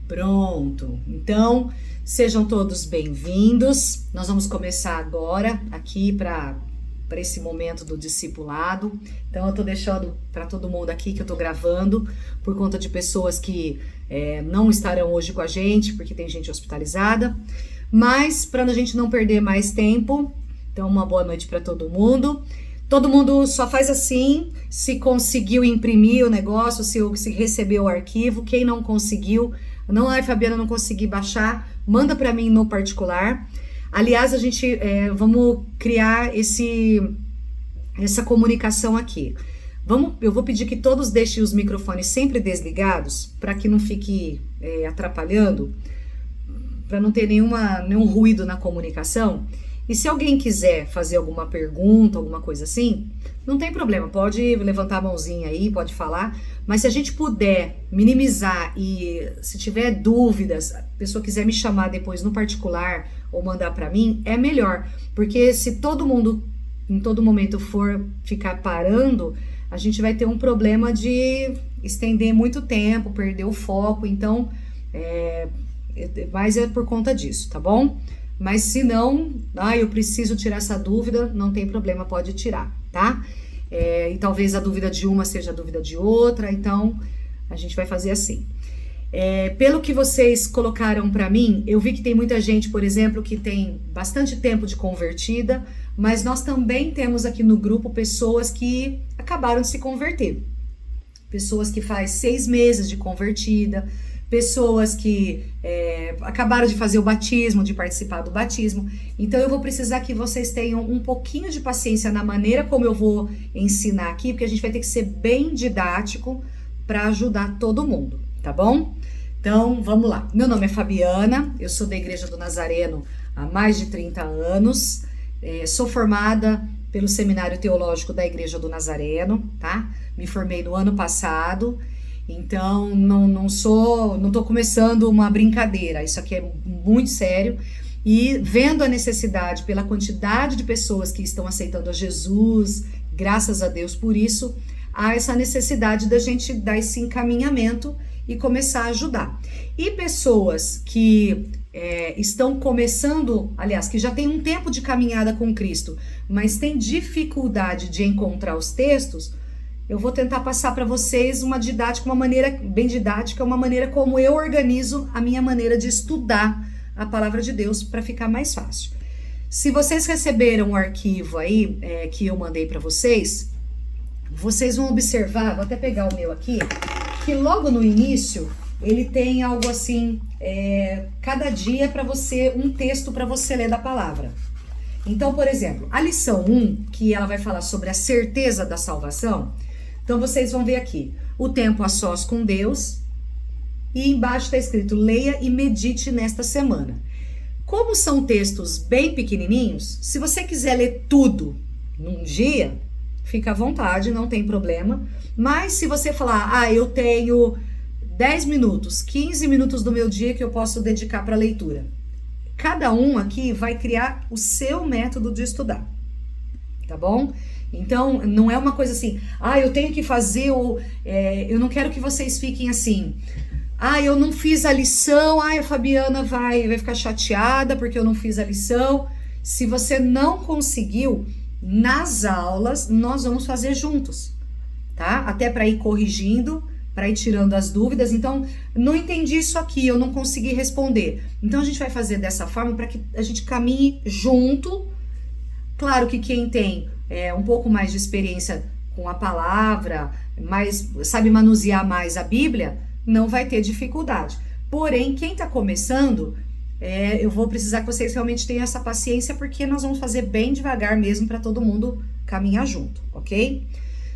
Pronto. Então, sejam todos bem-vindos. Nós vamos começar agora aqui para esse momento do discipulado. Então, eu estou deixando para todo mundo aqui que eu estou gravando por conta de pessoas que não estarão hoje com a gente, porque tem gente hospitalizada. Mas, para a gente não perder mais tempo, então, uma boa noite para todo mundo. Todo mundo só faz assim, se conseguiu imprimir o negócio, se recebeu o arquivo. Quem não conseguiu, não, Fabiana, não consegui baixar, manda para mim no particular. Aliás, a gente vamos criar essa comunicação aqui. Eu vou pedir que todos deixem os microfones sempre desligados, para que não fique atrapalhando, para não ter nenhum ruído na comunicação. E se alguém quiser fazer alguma pergunta, alguma coisa assim, não tem problema, pode levantar a mãozinha aí, pode falar, mas se a gente puder minimizar e se tiver dúvidas, a pessoa quiser me chamar depois no particular ou mandar para mim, é melhor, porque se todo mundo em todo momento for ficar parando, a gente vai ter um problema de estender muito tempo, perder o foco, então, mas é por conta disso, tá bom? Mas se não, eu preciso tirar essa dúvida, não tem problema, pode tirar, tá? E talvez a dúvida de uma seja a dúvida de outra, então a gente vai fazer assim. Pelo que vocês colocaram para mim, eu vi que tem muita gente, por exemplo, que tem bastante tempo de convertida, mas nós também temos aqui no grupo pessoas que acabaram de se converter. Pessoas que faz 6 meses de convertida, pessoas que acabaram de fazer o batismo, de participar do batismo. Então eu vou precisar que vocês tenham um pouquinho de paciência na maneira como eu vou ensinar aqui, porque a gente vai ter que ser bem didático para ajudar todo mundo, tá bom? Então vamos lá. Meu nome é Fabiana, eu sou da Igreja do Nazareno há mais de 30 anos, sou formada pelo Seminário Teológico da Igreja do Nazareno, tá? Me formei no ano passado. Então, não tô começando uma brincadeira, isso aqui é muito sério, e vendo a necessidade pela quantidade de pessoas que estão aceitando a Jesus, graças a Deus por isso, há essa necessidade da gente dar esse encaminhamento e começar a ajudar. E pessoas que estão começando, aliás, que já tem um tempo de caminhada com Cristo, mas tem dificuldade de encontrar os textos, eu vou tentar passar para vocês uma didática, uma maneira bem didática, uma maneira como eu organizo a minha maneira de estudar a palavra de Deus para ficar mais fácil. Se vocês receberam o arquivo aí que eu mandei para vocês, vocês vão observar, vou até pegar o meu aqui, que logo no início ele tem algo assim, cada dia para você, um texto para você ler da palavra. Então, por exemplo, a lição 1, que ela vai falar sobre a certeza da salvação. Então, vocês vão ver aqui, o tempo a sós com Deus, e embaixo está escrito, leia e medite nesta semana. Como são textos bem pequenininhos, se você quiser ler tudo num dia, fica à vontade, não tem problema. Mas se você falar, eu tenho 10 minutos, 15 minutos do meu dia que eu posso dedicar para leitura. Cada um aqui vai criar o seu método de estudar, tá bom? Então, não é uma coisa assim, eu tenho que fazer, eu não quero que vocês fiquem assim, eu não fiz a lição, a Fabiana vai ficar chateada porque eu não fiz a lição. Se você não conseguiu, nas aulas, nós vamos fazer juntos, tá? Até para ir corrigindo, para ir tirando as dúvidas. Então, não entendi isso aqui, eu não consegui responder. Então, a gente vai fazer dessa forma para que a gente caminhe junto. Claro que quem tem um pouco mais de experiência com a palavra, mas sabe manusear mais a Bíblia, não vai ter dificuldade. Porém, quem está começando, eu vou precisar que vocês realmente tenham essa paciência, porque nós vamos fazer bem devagar mesmo para todo mundo caminhar junto, ok?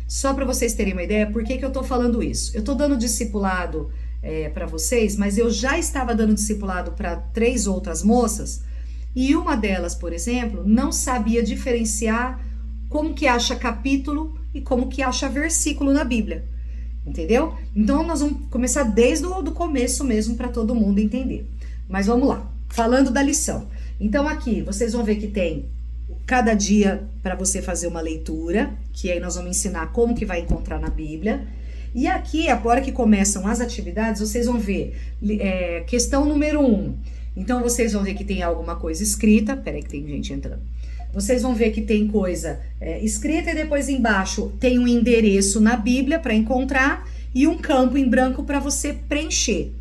Só para vocês terem uma ideia, por que eu tô falando isso? Eu tô dando discipulado para vocês, mas eu já estava dando discipulado para 3 outras moças, e uma delas, por exemplo, não sabia diferenciar como que acha capítulo e como que acha versículo na Bíblia, entendeu? Então nós vamos começar desde o começo mesmo para todo mundo entender. Mas vamos lá, falando da lição. Então aqui vocês vão ver que tem cada dia para você fazer uma leitura, que aí nós vamos ensinar como que vai encontrar na Bíblia. E aqui, a hora que começam as atividades, vocês vão ver questão número 1. Então, vocês vão ver que tem alguma coisa escrita. Peraí que tem gente entrando. Vocês vão ver que tem coisa escrita e depois embaixo tem um endereço na Bíblia para encontrar e um campo em branco para você preencher.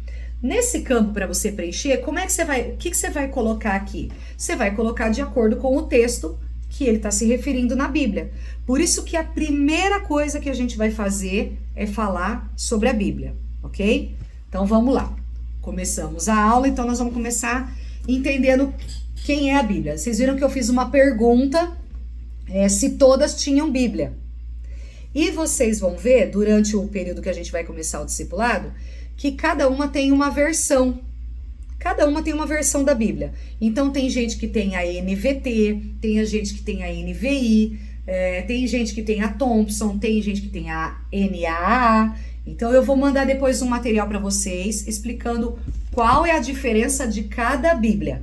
Nesse campo para você preencher, como é que você vai, o que você vai colocar aqui? Você vai colocar de acordo com o texto que ele está se referindo na Bíblia. Por isso que a primeira coisa que a gente vai fazer é falar sobre a Bíblia, ok? Então vamos lá. Começamos a aula, então nós vamos começar entendendo quem é a Bíblia. Vocês viram que eu fiz uma pergunta se todas tinham Bíblia. E vocês vão ver, durante o período que a gente vai começar o discipulado, que cada uma tem uma versão. Cada uma tem uma versão da Bíblia. Então tem gente que tem a NVT, tem a gente que tem a NVI, tem gente que tem a Thompson, tem gente que tem a NAA. Então eu vou mandar depois um material para vocês explicando qual é a diferença de cada Bíblia,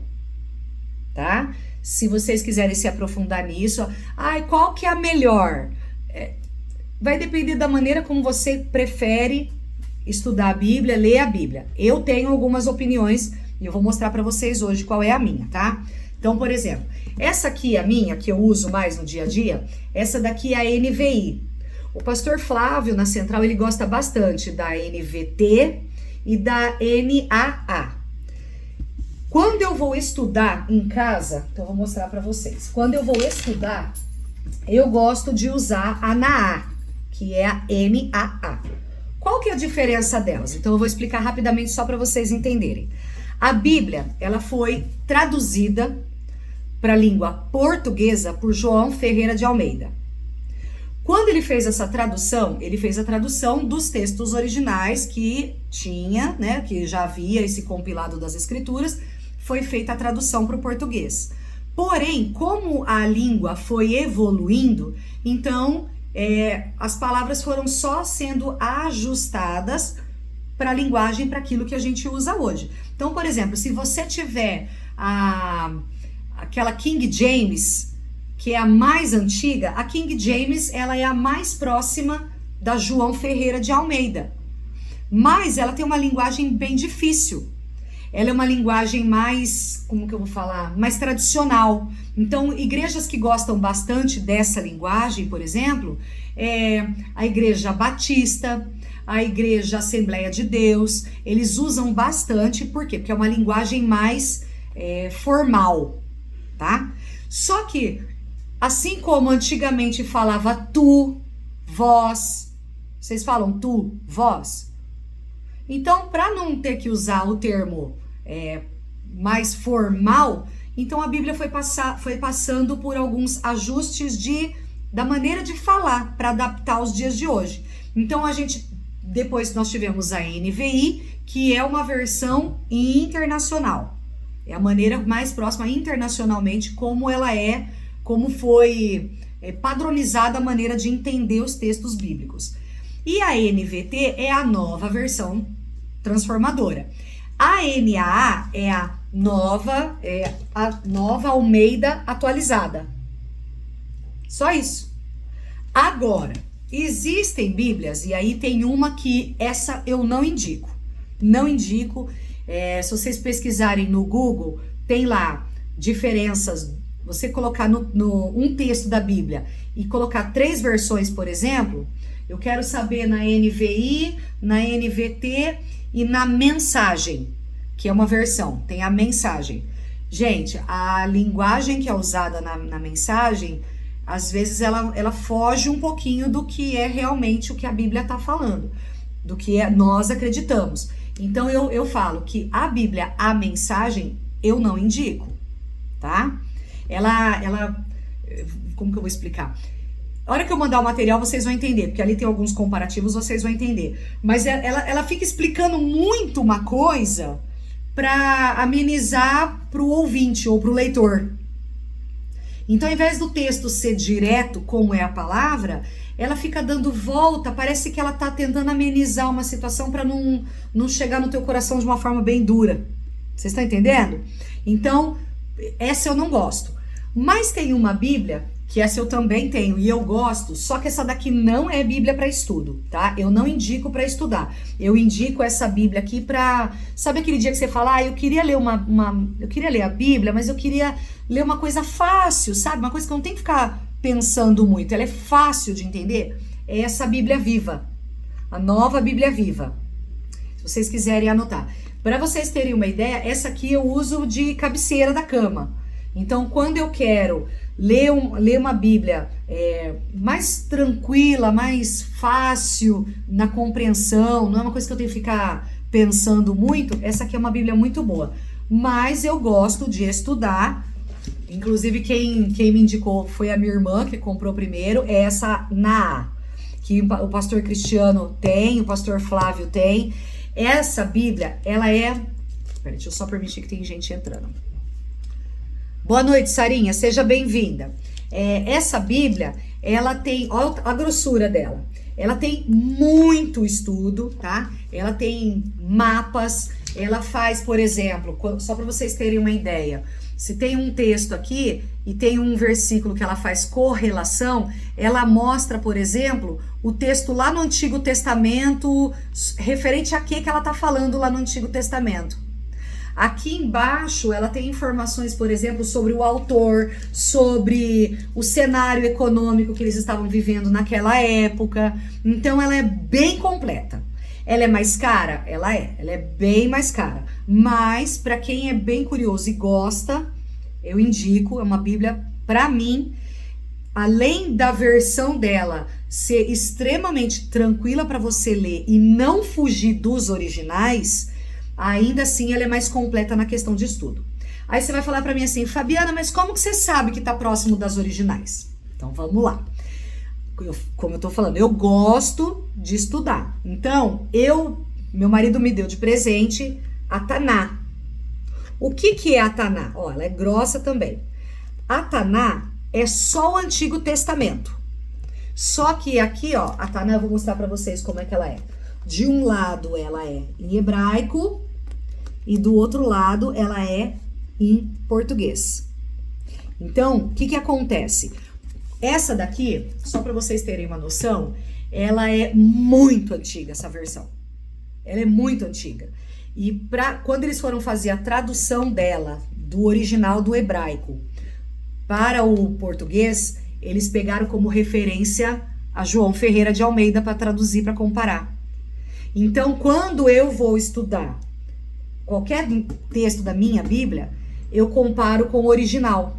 tá? Se vocês quiserem se aprofundar nisso, qual que é a melhor? Vai depender da maneira como você prefere estudar a Bíblia, ler a Bíblia. Eu tenho algumas opiniões e eu vou mostrar para vocês hoje qual é a minha, tá? Então, por exemplo, essa aqui é a minha, que eu uso mais no dia a dia, essa daqui é a NVI. O pastor Flávio, na Central, ele gosta bastante da NVT e da NAA. Quando eu vou estudar em casa, então eu vou mostrar para vocês. Quando eu vou estudar, eu gosto de usar a NAA, que é a NAA. Qual que é a diferença delas? Então eu vou explicar rapidamente só para vocês entenderem. A Bíblia, ela foi traduzida para a língua portuguesa por João Ferreira de Almeida. Quando ele fez essa tradução, ele fez a tradução dos textos originais que tinha, né, que já havia esse compilado das escrituras, foi feita a tradução para o português. Porém, como a língua foi evoluindo, então as palavras foram só sendo ajustadas para a linguagem, para aquilo que a gente usa hoje. Então, por exemplo, se você tiver aquela King James, que é a mais antiga, a King James ela é a mais próxima da João Ferreira de Almeida. Mas ela tem uma linguagem bem difícil. Ela é uma linguagem mais, como que eu vou falar, mais tradicional. Então, igrejas que gostam bastante dessa linguagem, por exemplo, a Igreja Batista, a Igreja Assembleia de Deus, eles usam bastante, por quê? Porque é uma linguagem mais formal, tá? Só que, assim como antigamente falava tu, vós, vocês falam tu, vós? Então, para não ter que usar o termo mais formal, então a Bíblia foi passando por alguns ajustes da maneira de falar para adaptar aos dias de hoje. Então depois nós tivemos a NVI, que é uma versão internacional. É a maneira mais próxima internacionalmente como foi padronizada a maneira de entender os textos bíblicos. E a NVT é a nova versão transformadora. A NAA é a nova Almeida atualizada. Só isso. Agora, existem Bíblias, e aí tem uma que essa eu não indico. Não indico. Se vocês pesquisarem no Google, tem lá diferenças. Você colocar um texto da Bíblia e colocar 3 versões, por exemplo, eu quero saber na NVI, na NVT e na mensagem, que é uma versão, tem a mensagem. Gente, a linguagem que é usada na mensagem, às vezes ela foge um pouquinho do que é realmente o que a Bíblia está falando, do que nós acreditamos. Então eu falo que a Bíblia, a mensagem, eu não indico, tá? Como que eu vou explicar? A hora que eu mandar o material, vocês vão entender, porque ali tem alguns comparativos, vocês vão entender. Mas ela fica explicando muito uma coisa para amenizar para o ouvinte ou para o leitor. Então, ao invés do texto ser direto, como é a palavra, ela fica dando volta, parece que ela está tentando amenizar uma situação para não chegar no teu coração de uma forma bem dura. Vocês estão entendendo? Então, essa eu não gosto. Mas tem uma Bíblia que essa eu também tenho e eu gosto, só que essa daqui não é Bíblia para estudo, tá? Eu não indico para estudar. Eu indico essa Bíblia aqui para, sabe aquele dia que você fala, eu queria ler eu queria ler a Bíblia, mas eu queria ler uma coisa fácil, sabe? Uma coisa que eu não tenho que ficar pensando muito, ela é fácil de entender. É essa Bíblia Viva, a Nova Bíblia Viva. Se vocês quiserem anotar. Para vocês terem uma ideia, essa aqui eu uso de cabeceira da cama. Então, quando eu quero ler uma Bíblia mais tranquila, mais fácil na compreensão, não é uma coisa que eu tenho que ficar pensando muito, essa aqui é uma Bíblia muito boa. Mas eu gosto de estudar, inclusive quem me indicou foi a minha irmã, que comprou primeiro, é essa Naá, que o pastor Cristiano tem, o pastor Flávio tem. Essa Bíblia, ela é... Peraí, deixa eu só permitir que tem gente entrando. Boa noite, Sarinha, seja bem-vinda. Essa Bíblia, ela tem, olha a grossura dela, ela tem muito estudo, tá? Ela tem mapas, ela faz, por exemplo, só para vocês terem uma ideia, se tem um texto aqui e tem um versículo que ela faz correlação, ela mostra, por exemplo, o texto lá no Antigo Testamento, referente a que ela tá falando lá no Antigo Testamento. Aqui embaixo ela tem informações, por exemplo, sobre o autor, sobre o cenário econômico que eles estavam vivendo naquela época. Então ela é bem completa. Ela é mais cara? Ela é bem mais cara. Mas para quem é bem curioso e gosta, eu indico, é uma Bíblia, para mim, além da versão dela ser extremamente tranquila para você ler e não fugir dos originais, ainda assim ela é mais completa na questão de estudo. Aí você vai falar para mim assim, Fabiana, mas como que você sabe que tá próximo das originais? Então vamos lá. Como eu tô falando, eu gosto de estudar. Então, meu marido me deu de presente a Taná. O que é a Taná? Ó, ela é grossa também. A Taná é só o Antigo Testamento. Só que aqui, ó, a Taná, eu vou mostrar para vocês como é que ela é. De um lado ela é em hebraico e do outro lado ela é em português. Então, o que acontece? Essa daqui, só para vocês terem uma noção, ela é muito antiga, essa versão. Ela é muito antiga. E quando eles foram fazer a tradução dela, do original do hebraico, para o português, eles pegaram como referência a João Ferreira de Almeida para traduzir, para comparar. Então, quando eu vou estudar qualquer texto da minha Bíblia, eu comparo com o original,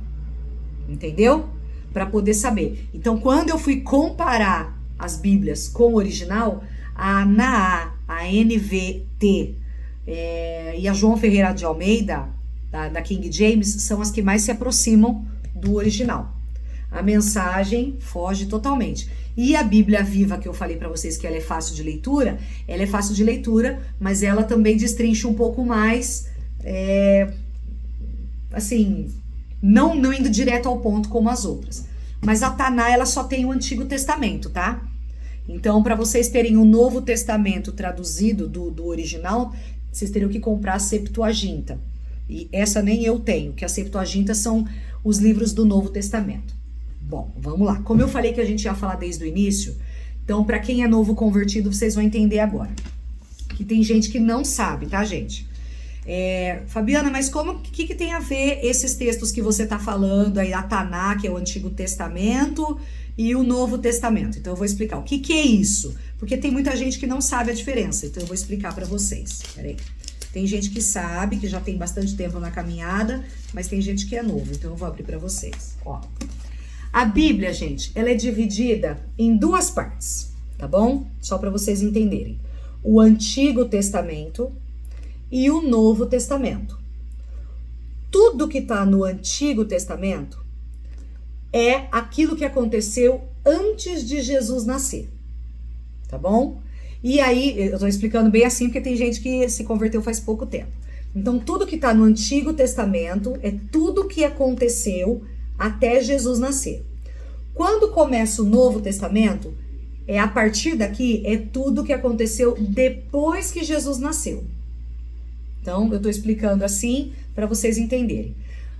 entendeu? Para poder saber. Então, quando eu fui comparar as Bíblias com o original, a Naá, a NVT e a João Ferreira de Almeida, da King James, são as que mais se aproximam do original. A mensagem foge totalmente. E a Bíblia Viva, que eu falei para vocês que ela é fácil de leitura, ela é fácil de leitura, mas ela também destrincha um pouco mais, assim, não indo direto ao ponto como as outras. Mas a Taná, ela só tem o Antigo Testamento, tá? Então, para vocês terem o Novo Testamento traduzido do original, vocês teriam que comprar a Septuaginta. E essa nem eu tenho, que a Septuaginta são os livros do Novo Testamento. Bom, vamos lá. Como eu falei que a gente ia falar desde o início, então para quem é novo convertido, vocês vão entender agora. Que tem gente que não sabe, tá, gente? Fabiana, mas o que tem a ver esses textos que você tá falando aí, a Taná, que é o Antigo Testamento, e o Novo Testamento? Então eu vou explicar o que é isso. Porque tem muita gente que não sabe a diferença, então eu vou explicar para vocês. Peraí. Tem gente que sabe, que já tem bastante tempo na caminhada, mas tem gente que é novo, então eu vou abrir para vocês. Ó. A Bíblia, gente, ela é dividida em duas partes, tá bom? Só para vocês entenderem. O Antigo Testamento e o Novo Testamento. Tudo que está no Antigo Testamento é aquilo que aconteceu antes de Jesus nascer, tá bom? E aí, eu tô explicando bem assim, porque tem gente que se converteu faz pouco tempo. Então, tudo que está no Antigo Testamento é tudo que aconteceu até Jesus nascer. Quando começa o Novo Testamento, a partir daqui, é tudo que aconteceu depois que Jesus nasceu. Então, eu estou explicando assim para vocês entenderem.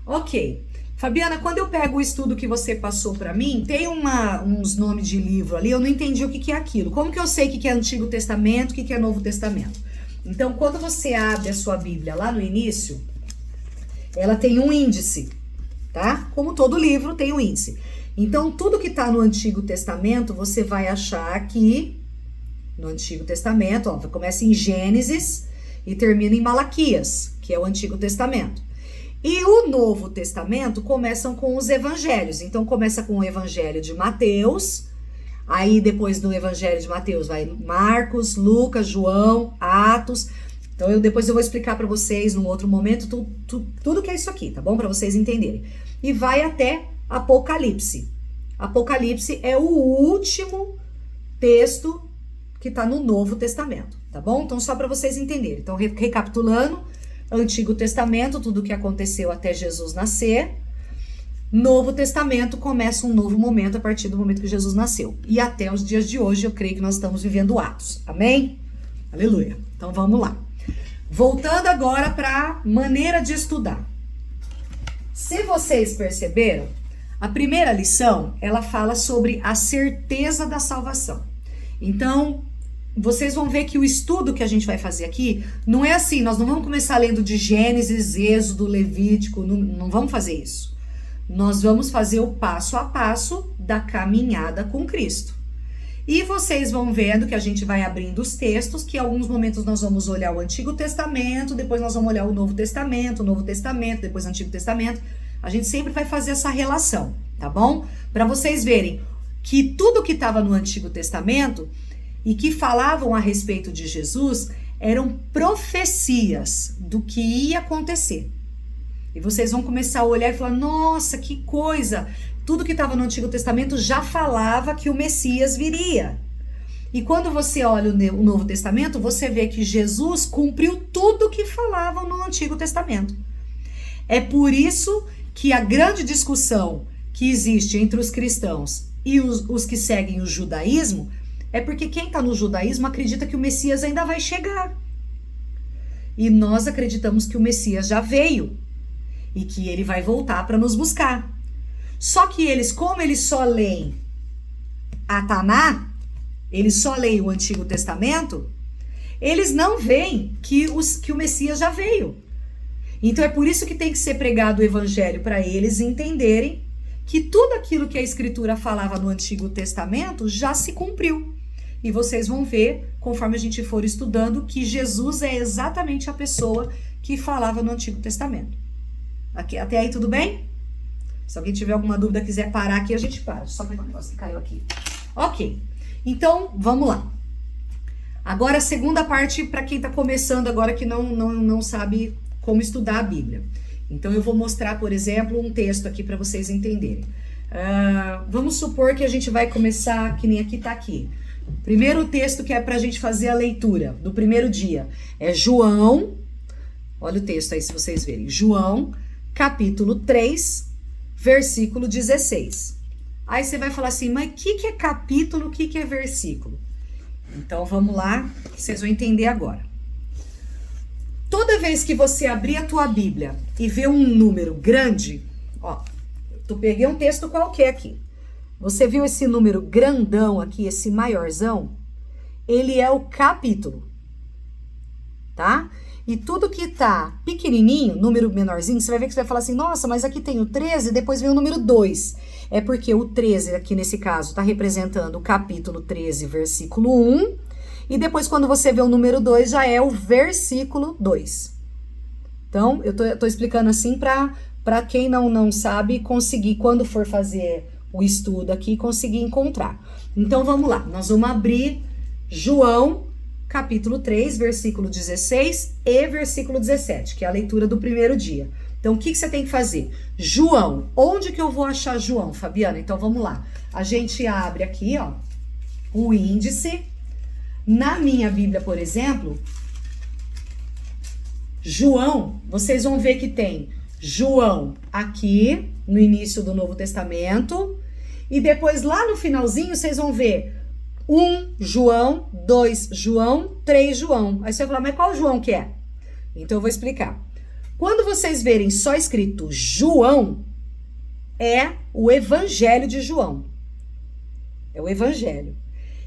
Ok, Fabiana, quando eu pego o estudo que você passou para mim, tem uns nomes de livro ali, eu não entendi o que é aquilo. Como que eu sei o que é Antigo Testamento, o que é Novo Testamento? Então, quando você abre a sua Bíblia lá no início, ela tem um índice, tá? Como todo livro tem um índice. Então, tudo que tá no Antigo Testamento, você vai achar aqui no Antigo Testamento, ó, começa em Gênesis e termina em Malaquias, que é o Antigo Testamento. E o Novo Testamento começam com os evangelhos. Então, começa com o Evangelho de Mateus. Aí, depois do Evangelho de Mateus, vai Marcos, Lucas, João, Atos. Então, depois eu vou explicar para vocês, num outro momento, tudo que é isso aqui, tá bom? Para vocês entenderem. E vai até Apocalipse. Apocalipse é o último texto que está no Novo Testamento, tá bom? Então, só para vocês entenderem. Então, recapitulando... Antigo Testamento, tudo o que aconteceu até Jesus nascer. Novo Testamento começa um novo momento a partir do momento que Jesus nasceu. E até os dias de hoje, eu creio que nós estamos vivendo Atos. Amém? Aleluia. Então vamos lá. Voltando agora para a maneira de estudar. Se vocês perceberam, a primeira lição, ela fala sobre a certeza da salvação. Então, vocês vão ver que o estudo que a gente vai fazer aqui não é assim, nós não vamos começar lendo de Gênesis, Êxodo, Levítico, não vamos fazer isso. Nós vamos fazer o passo a passo da caminhada com Cristo. E vocês vão vendo que a gente vai abrindo os textos, que em alguns momentos nós vamos olhar o Antigo Testamento, depois nós vamos olhar o Novo Testamento, depois o Antigo Testamento. A gente sempre vai fazer essa relação, tá bom? Para vocês verem que tudo que estava no Antigo Testamento e que falavam a respeito de Jesus, eram profecias do que ia acontecer. E vocês vão começar a olhar e falar, nossa, que coisa! Tudo que estava no Antigo Testamento já falava que o Messias viria. E quando você olha o Novo Testamento, você vê que Jesus cumpriu tudo que falavam no Antigo Testamento. É por isso que a grande discussão que existe entre os cristãos e os que seguem o judaísmo é porque quem está no judaísmo acredita que o Messias ainda vai chegar. E nós acreditamos que o Messias já veio e que ele vai voltar para nos buscar. Só que eles, como eles só leem a Taná, eles só leem o Antigo Testamento, eles não veem que o Messias já veio. Então é por isso que tem que ser pregado o Evangelho para eles entenderem que tudo aquilo que a Escritura falava no Antigo Testamento já se cumpriu. E vocês vão ver, conforme a gente for estudando, que Jesus é exatamente a pessoa que falava no Antigo Testamento. Até aí tudo bem? Se alguém tiver alguma dúvida, quiser parar aqui, a gente para. Só pegar um negócio que caiu aqui. Ok. Então, vamos lá. Agora, a segunda parte, para quem está começando agora, que não sabe como estudar a Bíblia. Então, eu vou mostrar, por exemplo, um texto aqui para vocês entenderem. Vamos supor que a gente vai começar, que nem aqui está aqui. Primeiro texto que é para a gente fazer a leitura do primeiro dia é João, olha o texto aí se vocês verem, João, capítulo 3, versículo 16. Aí você vai falar assim, mas o que é capítulo, o que é versículo? Então vamos lá, vocês vão entender agora. Toda vez que você abrir a tua Bíblia e ver um número grande, ó, eu peguei um texto qualquer aqui. Você viu esse número grandão aqui, esse maiorzão? Ele é o capítulo, tá? E tudo que tá pequenininho, número menorzinho, você vai ver que você vai falar assim, nossa, mas aqui tem o 13, depois vem o número 2. É porque o 13 aqui nesse caso tá representando o capítulo 13, versículo 1. E depois quando você vê o número 2, já é o versículo 2. Então, eu tô explicando assim para quem não sabe conseguir, quando for fazer o estudo aqui, conseguir encontrar. Então, vamos lá. Nós vamos abrir João, capítulo 3, versículo 16 e versículo 17, que é a leitura do primeiro dia. Então, o que você tem que fazer? João. Onde que eu vou achar João, Fabiana? Então, vamos lá. A gente abre aqui, ó, o índice. Na minha Bíblia, por exemplo, João, vocês vão ver que tem João aqui, no início do Novo Testamento, e depois lá no finalzinho vocês vão ver 1 João, 2 João, 3 João. Aí você vai falar, mas qual João que é? Então eu vou explicar. Quando vocês verem só escrito João, é o Evangelho de João. É o Evangelho.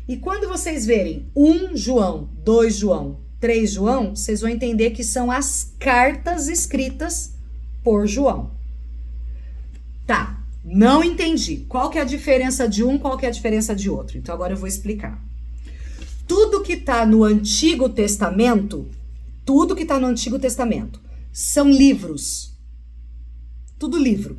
E quando vocês verem 1 João, 2 João, 3 João, vocês vão entender que são as cartas escritas por João. Tá, não entendi. Qual que é a diferença de um, qual que é a diferença de outro? Então agora eu vou explicar. Tudo que está no Antigo Testamento, são livros. Tudo livro.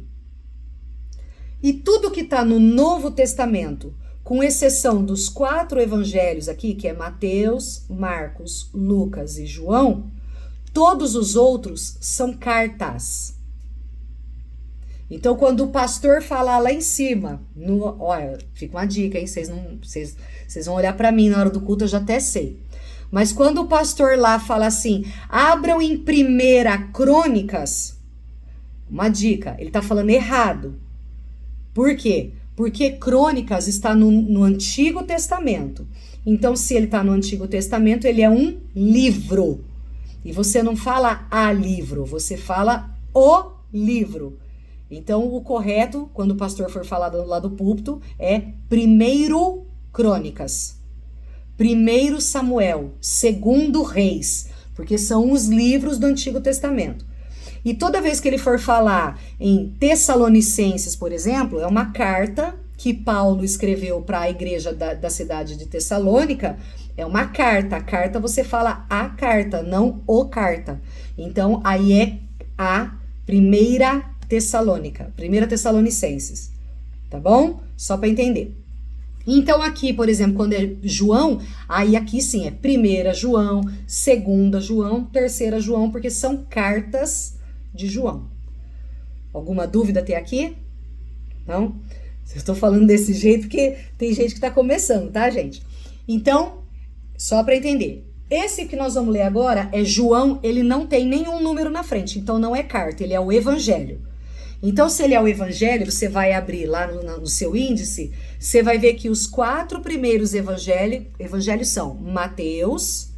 E tudo que está no Novo Testamento, com exceção dos 4 evangelhos aqui, que é Mateus, Marcos, Lucas e João, todos os outros são cartas. Então, quando o pastor falar lá em cima, olha, fica uma dica, hein? Vocês vão olhar para mim na hora do culto, eu já até sei. Mas quando o pastor lá fala assim, abram em 1 Crônicas, uma dica, ele tá falando errado. Por quê? Porque Crônicas está no Antigo Testamento. Então, se ele está no Antigo Testamento, ele é um livro. E você não fala a livro, você fala o livro. Então, o correto, quando o pastor for falar lá do púlpito, é 1 Crônicas, 1 Samuel, 2 Reis, porque são os livros do Antigo Testamento. E toda vez que ele for falar em Tessalonicenses, por exemplo, é uma carta que Paulo escreveu para a igreja da cidade de Tessalônica, é uma carta. A carta você fala a carta, não o carta. Então, aí é a 1 Tessalonicenses, tá bom? Só para entender. Então aqui, por exemplo, quando é João, aí aqui sim é 1 João, 2 João, 3 João, porque são cartas de João. Alguma dúvida até aqui? Não? Eu estou falando desse jeito porque tem gente que está começando, tá, gente? Então, só para entender. Esse que nós vamos ler agora é João, ele não tem nenhum número na frente, então não é carta, ele é o Evangelho. Então, se ele é o Evangelho, você vai abrir lá no seu índice, você vai ver que os 4 primeiros evangelhos são Mateus,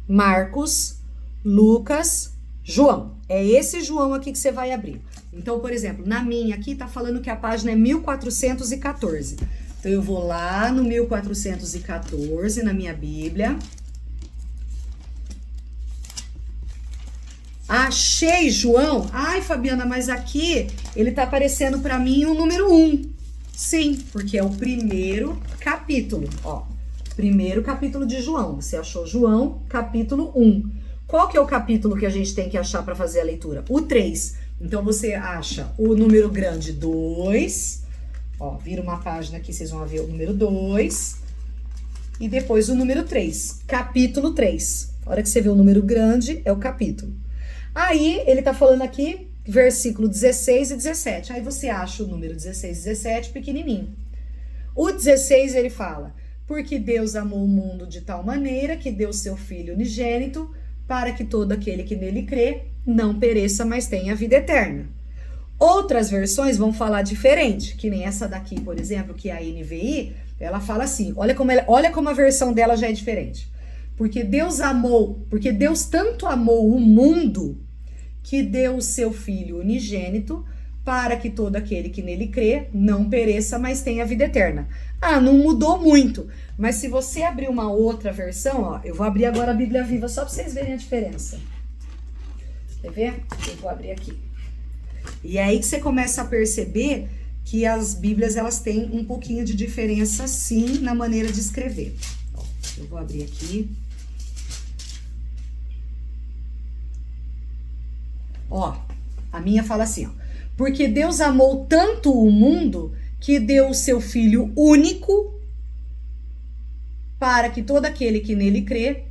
Marcos, Lucas, João. É esse João aqui que você vai abrir. Então, por exemplo, na minha aqui tá falando que a página é 1414. Então, eu vou lá no 1414, na minha Bíblia. Achei João. Ai, Fabiana, mas aqui ele tá aparecendo para mim o número 1. Sim, porque é o primeiro capítulo, ó. Primeiro capítulo de João. Você achou João, capítulo 1. Qual que é o capítulo que a gente tem que achar para fazer a leitura? O 3. Então, você acha o número grande 2. Ó, vira uma página aqui, vocês vão ver o número 2. E depois o número 3. Capítulo 3. A hora que você vê o número grande, é o capítulo. Aí, ele tá falando aqui, versículo 16 e 17. Aí você acha o número 16 e 17 pequenininho. O 16, ele fala, porque Deus amou o mundo de tal maneira que deu seu Filho unigênito para que todo aquele que nele crê não pereça, mas tenha vida eterna. Outras versões vão falar diferente, que nem essa daqui, por exemplo, que é a NVI, ela fala assim, olha como a versão dela já é diferente. Porque Deus tanto amou o mundo que deu o seu Filho unigênito para que todo aquele que nele crê não pereça, mas tenha vida eterna. Ah, não mudou muito. Mas se você abrir uma outra versão, ó, eu vou abrir agora a Bíblia Viva só para vocês verem a diferença. Quer ver? Eu vou abrir aqui. E é aí que você começa a perceber que as Bíblias, elas têm um pouquinho de diferença, sim, na maneira de escrever. Ó, eu vou abrir aqui. Ó, a minha fala assim, ó. Porque Deus amou tanto o mundo que deu o seu Filho único para que todo aquele que nele crê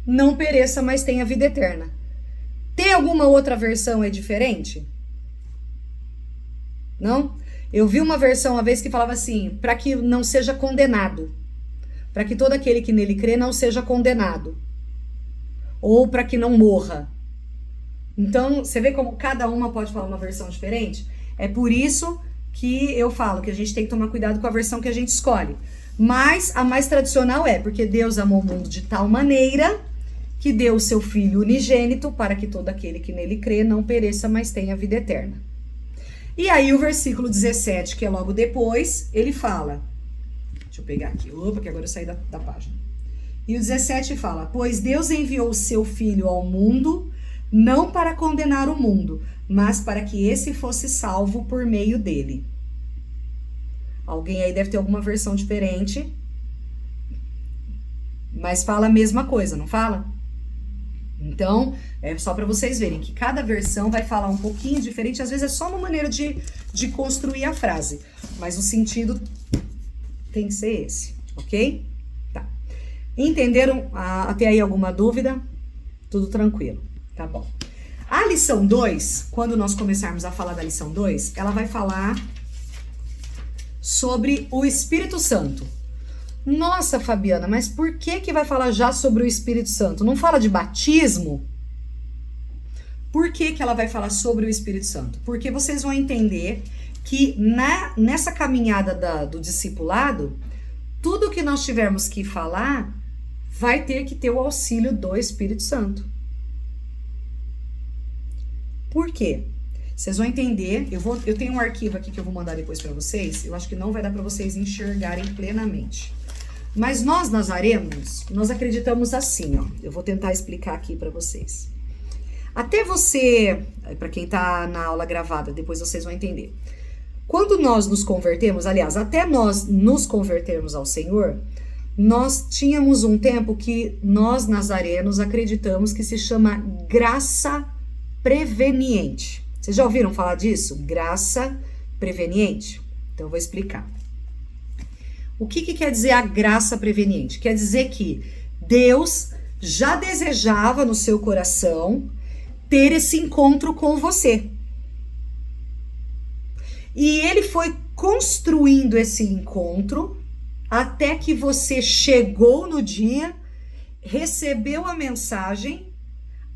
não pereça, mas tenha vida eterna. Tem alguma outra versão diferente? Não? Eu vi uma versão uma vez que falava assim, para que não seja condenado. Para que todo aquele que nele crê não seja condenado. Ou para que não morra. Então, você vê como cada uma pode falar uma versão diferente? É por isso que eu falo que a gente tem que tomar cuidado com a versão que a gente escolhe. Mas a mais tradicional é porque Deus amou o mundo de tal maneira que deu o seu Filho unigênito para que todo aquele que nele crê não pereça, mas tenha vida eterna. E aí o versículo 17, que é logo depois, ele fala, deixa eu pegar aqui, opa, que agora eu saí da página. E o 17 fala, pois Deus enviou o seu Filho ao mundo, não para condenar o mundo, mas para que esse fosse salvo por meio dele. Alguém aí deve ter alguma versão diferente, mas fala a mesma coisa, não fala? Então, é só para vocês verem que cada versão vai falar um pouquinho diferente, às vezes é só uma maneira de construir a frase, mas o sentido tem que ser esse, ok? Tá. Entenderam até aí alguma dúvida? Tudo tranquilo, tá bom. A lição 2, quando nós começarmos a falar da lição 2, ela vai falar sobre o Espírito Santo. Nossa, Fabiana, mas por que vai falar já sobre o Espírito Santo? Não fala de batismo? Por que ela vai falar sobre o Espírito Santo? Porque vocês vão entender que nessa caminhada do discipulado, tudo que nós tivermos que falar vai ter que ter o auxílio do Espírito Santo. Por quê? Vocês vão entender, eu tenho um arquivo aqui que eu vou mandar depois para vocês, eu acho que não vai dar para vocês enxergarem plenamente. Mas nós nazarenos, nós acreditamos assim, ó. Eu vou tentar explicar aqui para vocês. Até você, para quem tá na aula gravada, depois vocês vão entender. Quando nós nos convertemos, aliás, até nós nos convertermos ao Senhor, nós tínhamos um tempo que nós nazarenos acreditamos que se chama graça preveniente. Vocês já ouviram falar disso? Graça preveniente? Então eu vou explicar. O que quer dizer a graça preveniente? Quer dizer que Deus já desejava no seu coração ter esse encontro com você. E ele foi construindo esse encontro até que você chegou no dia, recebeu a mensagem,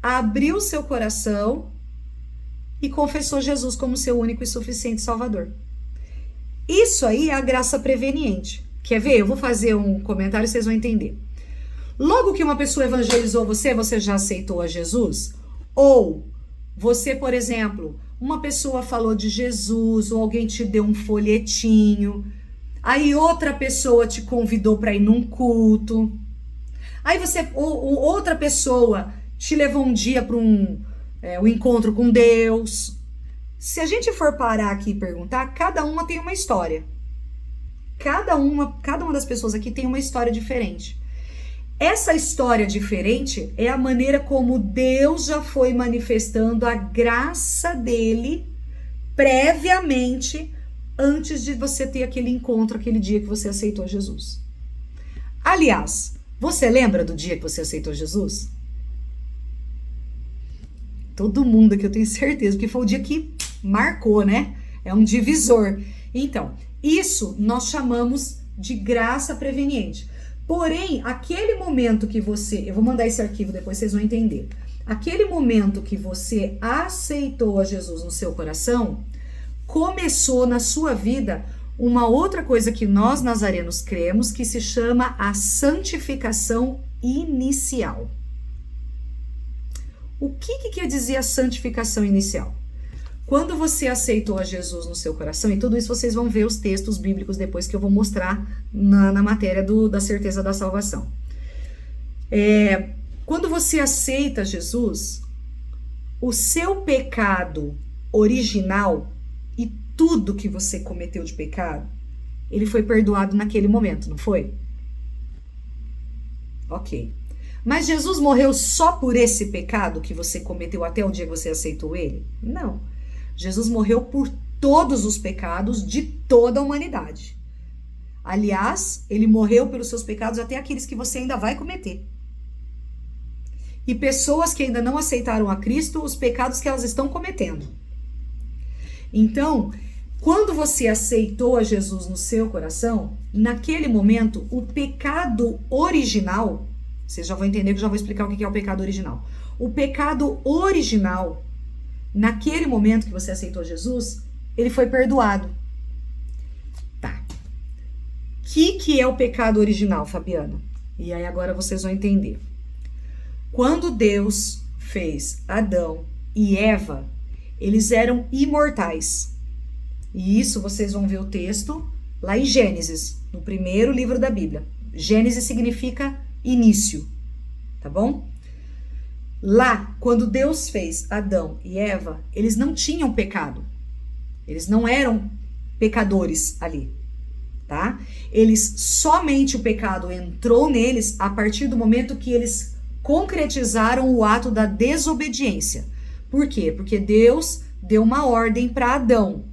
abriu seu coração e confessou Jesus como seu único e suficiente Salvador. Isso aí é a graça preveniente. Quer ver? Eu vou fazer um comentário e vocês vão entender. Logo que uma pessoa evangelizou você já aceitou a Jesus? Ou você, por exemplo, uma pessoa falou de Jesus, ou alguém te deu um folhetinho, aí outra pessoa te convidou para ir num culto, aí ou outra pessoa te levou um dia para um encontro com Deus. Se a gente for parar aqui e perguntar, cada uma tem uma história. Cada uma das pessoas aqui tem uma história diferente. Essa história diferente é a maneira como Deus já foi manifestando a graça dele previamente antes de você ter aquele encontro, aquele dia que você aceitou Jesus. Aliás, você lembra do dia que você aceitou Jesus? Todo mundo aqui, eu tenho certeza, porque foi o dia que marcou, né? É um divisor. Então, isso nós chamamos de graça preveniente. Porém, aquele momento que eu vou mandar esse arquivo depois, vocês vão entender. Aquele momento que você aceitou a Jesus no seu coração, começou na sua vida uma outra coisa que nós nazarenos cremos, que se chama a santificação inicial. O que quer dizer a santificação inicial? Quando você aceitou a Jesus no seu coração, e tudo isso vocês vão ver os textos bíblicos depois que eu vou mostrar na matéria da certeza da salvação. Quando você aceita Jesus, o seu pecado original e tudo que você cometeu de pecado, ele foi perdoado naquele momento, não foi? Ok. Mas Jesus morreu só por esse pecado que você cometeu até o dia que você aceitou ele? Não. Jesus morreu por todos os pecados de toda a humanidade. Aliás, ele morreu pelos seus pecados até aqueles que você ainda vai cometer. E pessoas que ainda não aceitaram a Cristo, os pecados que elas estão cometendo. Então, quando você aceitou a Jesus no seu coração, naquele momento, o pecado original, vocês já vão entender que eu já vou explicar o que é o pecado original. O pecado original, naquele momento que você aceitou Jesus, ele foi perdoado. Tá. O que é o pecado original, Fabiana? E aí agora vocês vão entender. Quando Deus fez Adão e Eva, eles eram imortais. E isso vocês vão ver o texto lá em Gênesis, no primeiro livro da Bíblia. Gênesis significa início, tá bom? Lá, quando Deus fez Adão e Eva, eles não tinham pecado. Eles não eram pecadores ali, tá? Somente o pecado entrou neles a partir do momento que eles concretizaram o ato da desobediência. Por quê? Porque Deus deu uma ordem para Adão,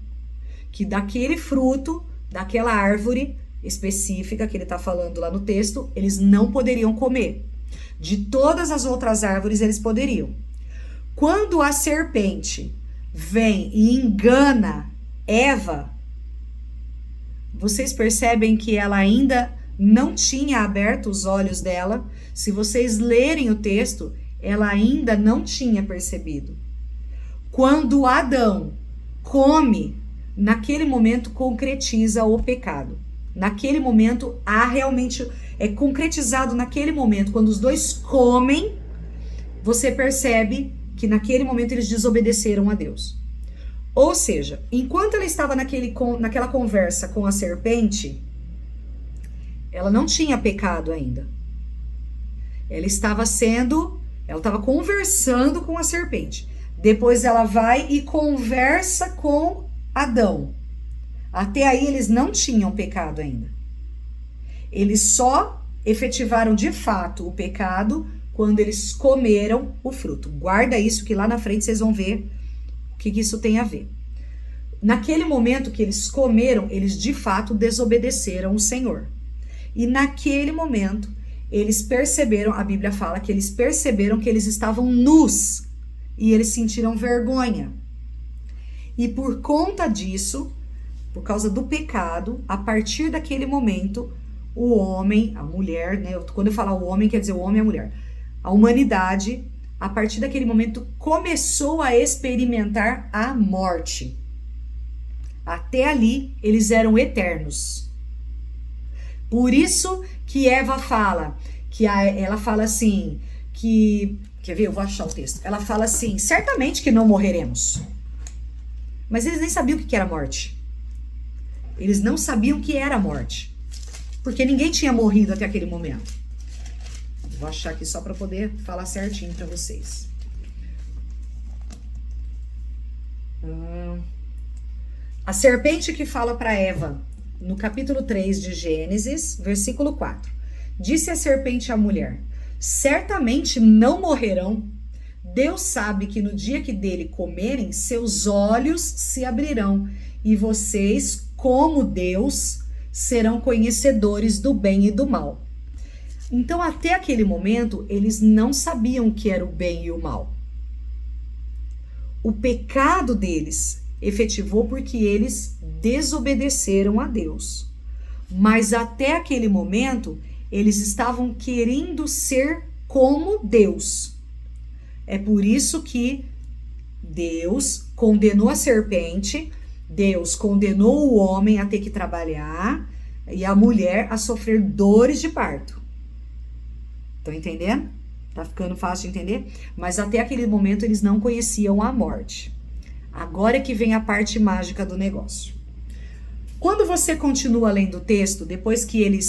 que daquele fruto, daquela árvore específica que ele está falando lá no texto, eles não poderiam comer. De todas as outras árvores eles poderiam. Quando a serpente vem e engana Eva, vocês percebem que ela ainda não tinha aberto os olhos dela. Se vocês lerem o texto, ela ainda não tinha percebido. Quando Adão come, naquele momento concretiza o pecado. Naquele momento há realmente, é concretizado naquele momento. Quando os dois comem, você percebe que naquele momento eles desobedeceram a Deus. Ou seja, enquanto ela estava naquela conversa com a serpente, ela não tinha pecado ainda. Ela estava conversando com a serpente. Depois ela vai e conversa com Adão. Até aí eles não tinham pecado ainda. Eles só efetivaram de fato o pecado quando eles comeram o fruto. Guarda isso que lá na frente vocês vão ver o que isso tem a ver. Naquele momento que eles comeram, eles de fato desobedeceram o Senhor. E naquele momento, eles perceberam, a Bíblia fala que eles perceberam que eles estavam nus e eles sentiram vergonha. E por conta disso, por causa do pecado, a partir daquele momento, o homem, a mulher, né? Quando eu falar o homem, quer dizer o homem e a mulher. A humanidade, a partir daquele momento, começou a experimentar a morte. Até ali, eles eram eternos. Por isso que Eva fala, ela fala assim, quer ver? Eu vou achar o texto. Ela fala assim, certamente que não morreremos. Mas eles nem sabiam o que era morte. Eles não sabiam o que era morte. Porque ninguém tinha morrido até aquele momento. Vou achar aqui só para poder falar certinho para vocês. A serpente que fala para Eva, no capítulo 3 de Gênesis, versículo 4. Disse a serpente à mulher, certamente não morrerão. Deus sabe que no dia que dele comerem, seus olhos se abrirão, e vocês, como Deus, serão conhecedores do bem e do mal. Então, até aquele momento, eles não sabiam o que era o bem e o mal. O pecado deles efetivou porque eles desobedeceram a Deus. Mas até aquele momento, eles estavam querendo ser como Deus. É por isso que Deus condenou a serpente, Deus condenou o homem a ter que trabalhar e a mulher a sofrer dores de parto. Estão entendendo? Tá ficando fácil de entender? Mas até aquele momento eles não conheciam a morte. Agora é que vem a parte mágica do negócio. Quando você continua lendo o texto, depois que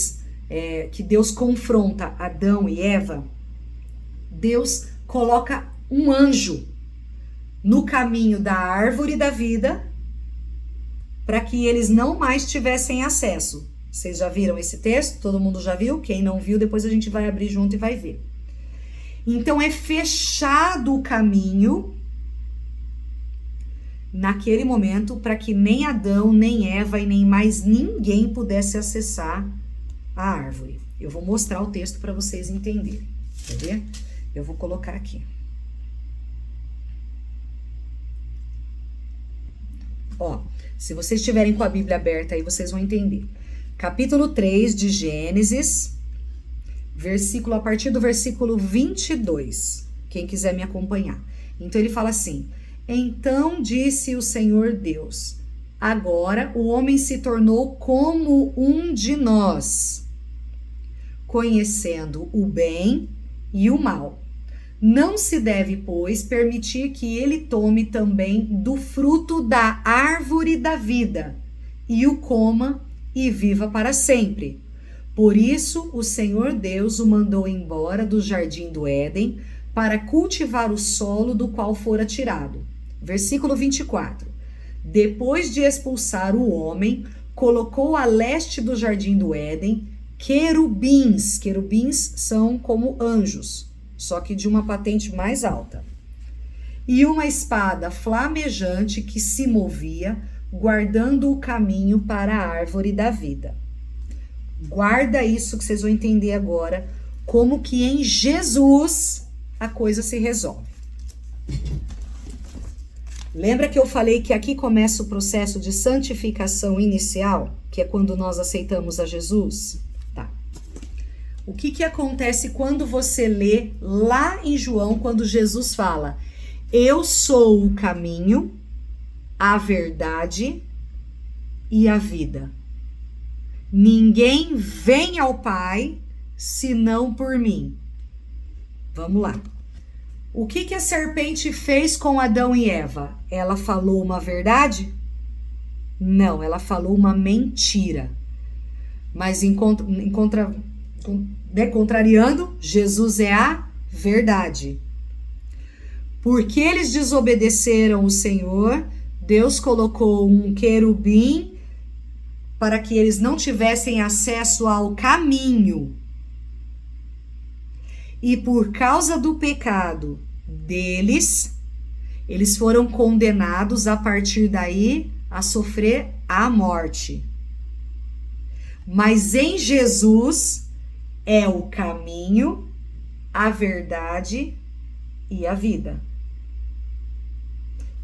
que Deus confronta Adão e Eva, Deus coloca um anjo no caminho da árvore da vida para que eles não mais tivessem acesso. Vocês já viram esse texto? Todo mundo já viu? Quem não viu, depois a gente vai abrir junto e vai ver. Então é fechado o caminho naquele momento para que nem Adão, nem Eva e nem mais ninguém pudesse acessar a árvore. Eu vou mostrar o texto para vocês entenderem. Quer ver? Eu vou colocar aqui. Ó, se vocês estiverem com a Bíblia aberta aí, vocês vão entender. Capítulo 3 de Gênesis, a partir do versículo 22. Quem quiser me acompanhar. Então ele fala assim: então disse o Senhor Deus, agora o homem se tornou como um de nós, conhecendo o bem e o mal. Não se deve, pois, permitir que ele tome também do fruto da árvore da vida, e o coma e viva para sempre. Por isso, o Senhor Deus o mandou embora do jardim do Éden para cultivar o solo do qual fora tirado. Versículo 24. Depois de expulsar o homem, colocou a leste do jardim do Éden querubins. Querubins são como anjos, só que de uma patente mais alta. E uma espada flamejante que se movia, guardando o caminho para a árvore da vida. Guarda isso que vocês vão entender agora, como que em Jesus a coisa se resolve. Lembra que eu falei que aqui começa o processo de santificação inicial, que é quando nós aceitamos a Jesus? Tá. O que acontece quando você lê lá em João, quando Jesus fala: eu sou o caminho, a verdade e a vida. Ninguém vem ao Pai senão por mim. Vamos lá. O que a serpente fez com Adão e Eva? Ela falou uma verdade? Não, ela falou uma mentira. Mas contrariando, Jesus é a verdade. Porque eles desobedeceram o Senhor, Deus colocou um querubim para que eles não tivessem acesso ao caminho. E por causa do pecado deles, eles foram condenados a partir daí a sofrer a morte. Mas em Jesus é o caminho, a verdade e a vida.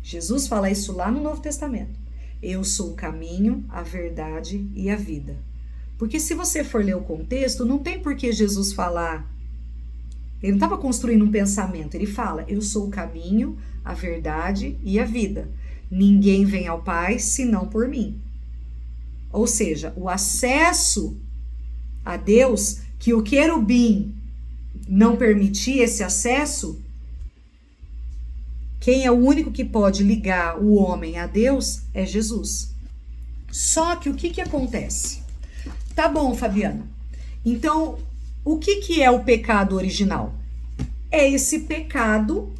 Jesus fala isso lá no Novo Testamento. Eu sou o caminho, a verdade e a vida. Porque se você for ler o contexto, não tem por que Jesus falar. Ele não estava construindo um pensamento. Ele fala, eu sou o caminho, a verdade e a vida. Ninguém vem ao Pai senão por mim. Ou seja, o acesso a Deus, que o querubim não permitia esse acesso, quem é o único que pode ligar o homem a Deus é Jesus. Só que o que acontece? Tá bom, Fabiana. Então, o que é o pecado original? É esse pecado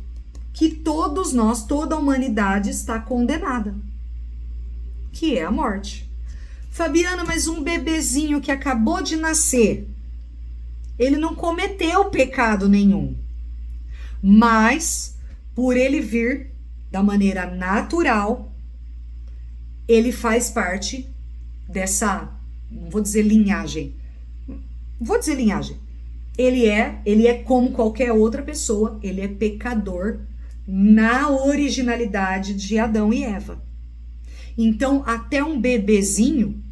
que todos nós, toda a humanidade está condenada, que é a morte. Fabiana, mas um bebezinho que acabou de nascer, ele não cometeu pecado nenhum, mas por ele vir da maneira natural, ele faz parte dessa, não vou dizer linhagem, ele é como qualquer outra pessoa, ele é pecador na originalidade de Adão e Eva. Então, até um bebezinho,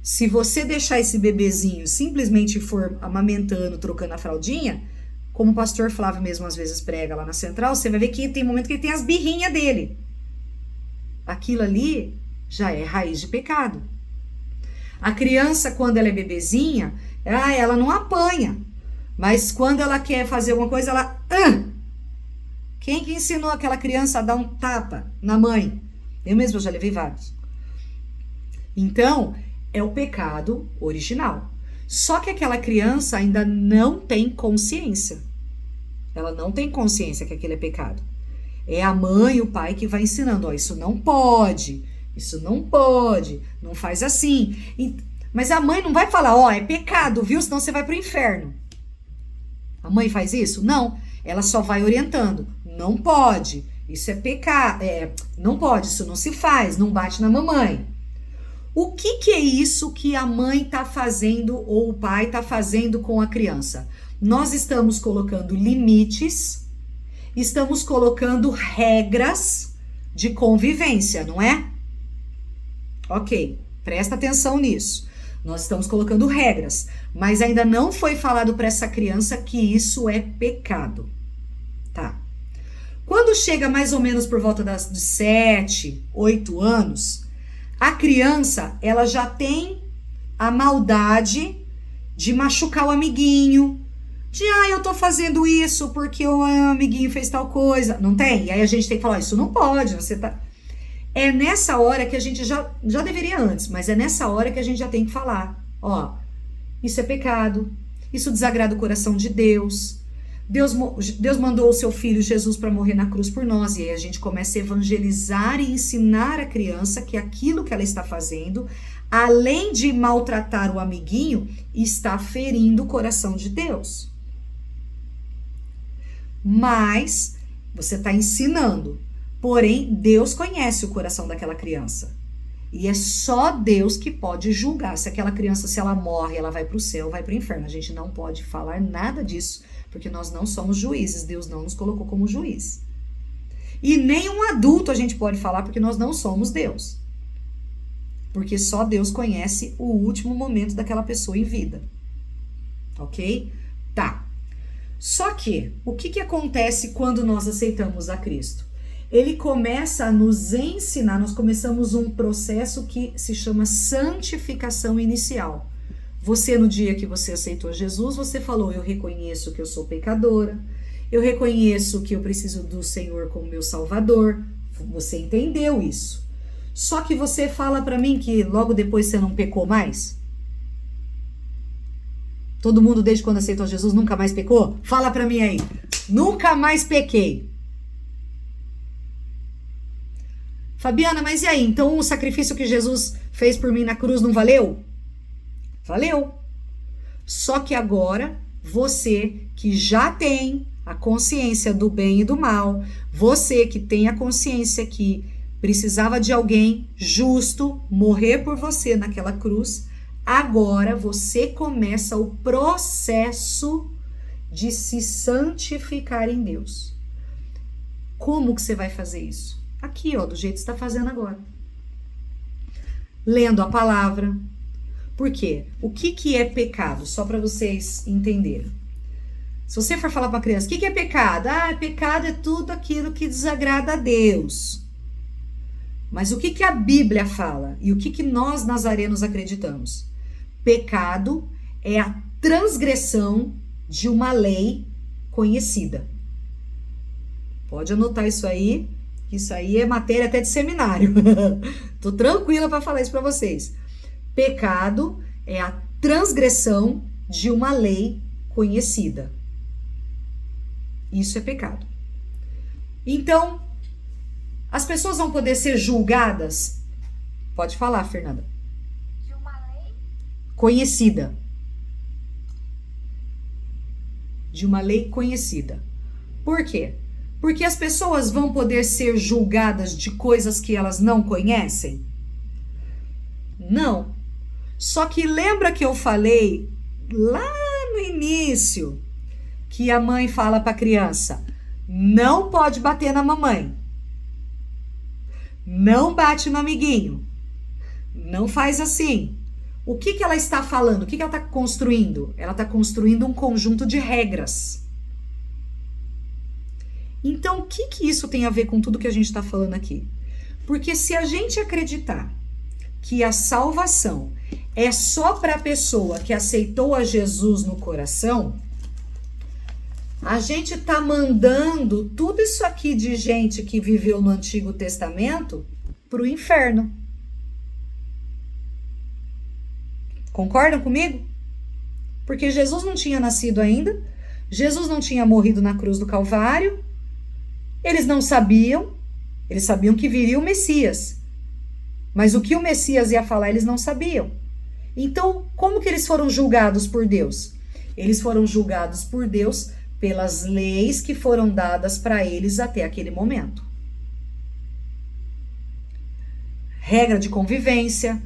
se você deixar esse bebezinho simplesmente for amamentando, trocando a fraldinha, como o pastor Flávio mesmo às vezes prega lá na central, você vai ver que tem momento que ele tem as birrinhas dele. Aquilo ali já é raiz de pecado. A criança, quando ela é bebezinha, ela não apanha. Mas quando ela quer fazer alguma coisa, ela... Quem que ensinou aquela criança a dar um tapa na mãe? Eu mesma já levei vários. Então, é o pecado original. Só que aquela criança ainda não tem consciência. Ela não tem consciência que aquilo é pecado. É a mãe e o pai que vai ensinando. Isso não pode, não faz assim. Mas a mãe não vai falar, é pecado, viu? Senão você vai pro inferno. A mãe faz isso? Não. Ela só vai orientando. Não pode, isso é pecado. Não pode, isso não se faz, não bate na mamãe. O que é isso que a mãe está fazendo ou o pai está fazendo com a criança? Nós estamos colocando limites, estamos colocando regras de convivência, não é? Ok, presta atenção nisso. Nós estamos colocando regras, mas ainda não foi falado para essa criança que isso é pecado. Tá. Quando chega mais ou menos por volta de 7, 8 anos, a criança, ela já tem a maldade de machucar o amiguinho, De, eu tô fazendo isso porque o amiguinho fez tal coisa. Não tem? E aí a gente tem que falar, isso não pode, você tá... É nessa hora que a gente já deveria antes, mas é nessa hora que a gente já tem que falar. Ó, isso é pecado, isso desagrada o coração de Deus. Deus mandou o seu filho Jesus para morrer na cruz por nós. E aí a gente começa a evangelizar e ensinar a criança que aquilo que ela está fazendo, além de maltratar o amiguinho, está ferindo o coração de Deus. Mas você está ensinando. Porém, Deus conhece o coração daquela criança. E é só Deus que pode julgar se aquela criança, se ela morre, ela vai para o céu, vai para o inferno. A gente não pode falar nada disso, porque nós não somos juízes. Deus não nos colocou como juiz. E nem um adulto a gente pode falar, porque nós não somos Deus. Porque só Deus conhece o último momento daquela pessoa em vida. Ok? Tá. Só que, o que acontece quando nós aceitamos a Cristo? Ele começa a nos ensinar, nós começamos um processo que se chama santificação inicial. Você, no dia que você aceitou Jesus, você falou, eu reconheço que eu sou pecadora, eu reconheço que eu preciso do Senhor como meu Salvador. Você entendeu isso. Só que você fala pra mim que logo depois você não pecou mais? Todo mundo desde quando aceitou Jesus nunca mais pecou? Fala pra mim aí. Nunca mais pequei. Fabiana, mas e aí? Então o sacrifício que Jesus fez por mim na cruz não valeu? Valeu. Só que agora, você que já tem a consciência do bem e do mal, você que tem a consciência que precisava de alguém justo morrer por você naquela cruz, agora você começa o processo de se santificar em Deus. Como que você vai fazer isso? Aqui, ó, do jeito que você está fazendo agora. Lendo a palavra. Por quê? O que é pecado? Só para vocês entenderem. Se você for falar para a criança, o que é pecado? Pecado é tudo aquilo que desagrada a Deus. Mas o que a Bíblia fala? E o que nós nazarenos acreditamos? Pecado é a transgressão de uma lei conhecida. Pode anotar isso aí, que isso aí é matéria até de seminário. Tô tranquila para falar isso para vocês. Pecado é a transgressão de uma lei conhecida. Isso é pecado. Então, as pessoas vão poder ser julgadas? Pode falar, Fernanda. De uma lei conhecida. De uma lei conhecida. Por quê? Porque as pessoas vão poder ser julgadas de coisas que elas não conhecem? Não. Só que lembra que eu falei lá no início que a mãe fala para a criança, não pode bater na mamãe. Não bate no amiguinho. Não faz assim. O que ela está falando? O que ela está construindo? Ela está construindo um conjunto de regras. Então, o que isso tem a ver com tudo que a gente está falando aqui? Porque se a gente acreditar que a salvação é só para a pessoa que aceitou a Jesus no coração, a gente está mandando tudo isso aqui de gente que viveu no Antigo Testamento para o inferno. Concordam comigo? Porque Jesus não tinha nascido ainda, Jesus não tinha morrido na cruz do Calvário, eles não sabiam, eles sabiam que viria o Messias, mas o que o Messias ia falar eles não sabiam. Então, como que eles foram julgados por Deus? Eles foram julgados por Deus pelas leis que foram dadas para eles até aquele momento. Regra de convivência.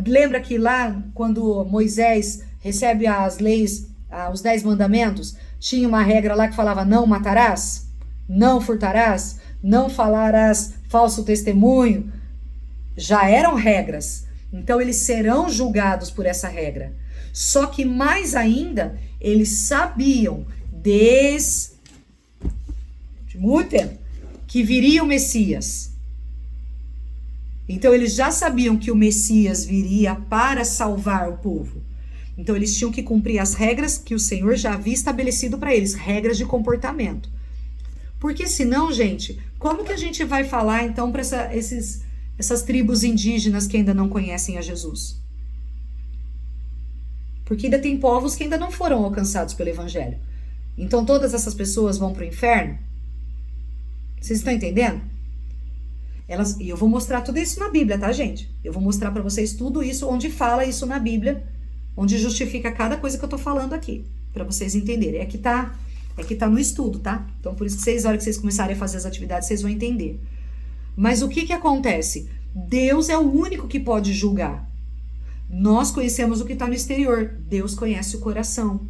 Lembra que lá, quando Moisés recebe as leis, os 10 mandamentos, tinha uma regra lá que falava não matarás, não furtarás, não falarás falso testemunho. Já eram regras. Então, eles serão julgados por essa regra. Só que mais ainda, eles sabiam desde muito tempo que viria o Messias. Então, eles já sabiam que o Messias viria para salvar o povo. Então eles tinham que cumprir as regras que o Senhor já havia estabelecido para eles, regras de comportamento. Porque senão, gente, como que a gente vai falar então para essas tribos indígenas que ainda não conhecem a Jesus? Porque ainda tem povos que ainda não foram alcançados pelo Evangelho. Então todas essas pessoas vão para o inferno? Vocês estão entendendo? E eu vou mostrar tudo isso na Bíblia, tá, gente? Eu vou mostrar para vocês tudo isso, onde fala isso na Bíblia, onde justifica cada coisa que eu tô falando aqui, para vocês entenderem. É que tá no estudo, tá? Então por isso que a hora que vocês começarem a fazer as atividades, vocês vão entender. Mas o que acontece? Deus é o único que pode julgar. Nós conhecemos o que está no exterior. Deus conhece o coração.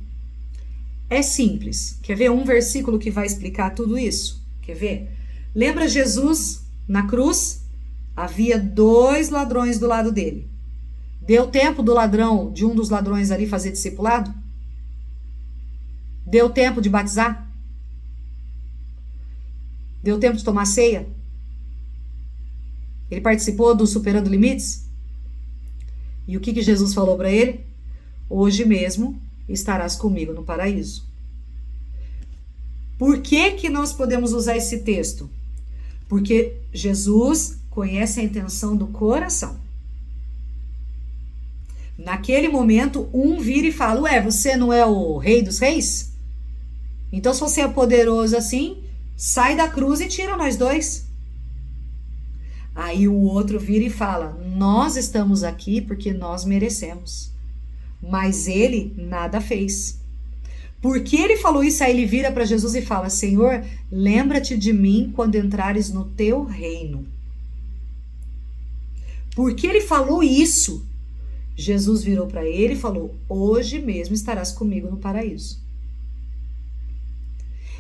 É simples. Quer ver um versículo que vai explicar tudo isso? Quer ver? Lembra Jesus na cruz? Havia 2 ladrões do lado dele. Deu tempo de um dos ladrões ali fazer discipulado? Deu tempo de batizar? Deu tempo de tomar ceia? Ele participou do Superando Limites? E o que Jesus falou para ele? Hoje mesmo estarás comigo no paraíso. Por que nós podemos usar esse texto? Porque Jesus conhece a intenção do coração. Naquele momento, um vira e fala, ué, você não é o rei dos reis? Então, se você é poderoso assim, sai da cruz e tira nós 2. Aí o outro vira e fala, nós estamos aqui porque nós merecemos. Mas ele nada fez. Porque ele falou isso, aí ele vira para Jesus e fala, Senhor, lembra-te de mim quando entrares no teu reino. Porque ele falou isso, Jesus virou para ele e falou, hoje mesmo estarás comigo no paraíso.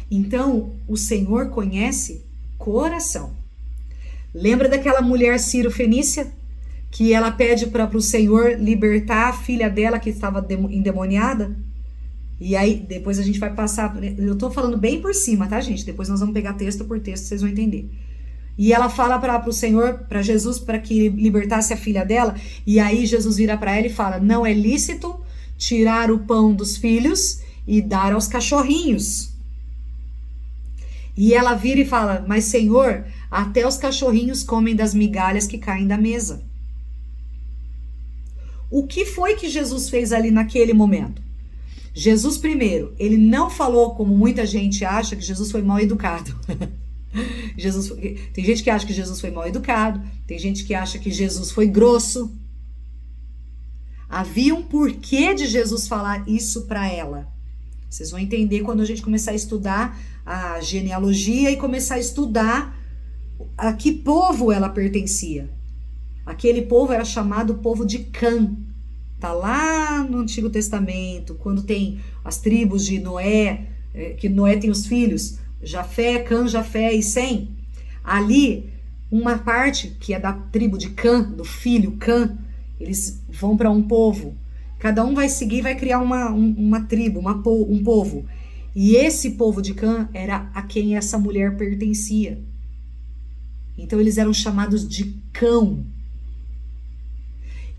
Então, o Senhor conhece coração. Lembra daquela mulher Ciro-Fenícia? Que ela pede para o Senhor libertar a filha dela que estava endemoniada? E aí, depois a gente vai passar... Eu tô falando bem por cima, tá, gente? Depois nós vamos pegar texto por texto, vocês vão entender. E ela fala para o Senhor, para Jesus, para que libertasse a filha dela. E aí Jesus vira para ela e fala, não é lícito tirar o pão dos filhos e dar aos cachorrinhos. E ela vira e fala, mas Senhor, até os cachorrinhos comem das migalhas que caem da mesa. O que foi que Jesus fez ali naquele momento? Jesus, primeiro, ele não falou, como muita gente acha, que Jesus foi mal educado. Tem gente que acha que Jesus foi mal educado, tem gente que acha que Jesus foi grosso. Havia um porquê de Jesus falar isso para ela. Vocês vão entender quando a gente começar a estudar a genealogia e começar a estudar a que povo ela pertencia. Aquele povo era chamado povo de Cã. Tá lá no Antigo Testamento, quando tem as tribos de Noé, que Noé tem os filhos, Jafé, Cã, Jafé e Sem. Ali, uma parte que é da tribo de Cã, do filho Cã, eles vão para um povo. Cada um vai seguir, vai criar uma tribo, um povo. E esse povo de Cã era a quem essa mulher pertencia. Então eles eram chamados de cão.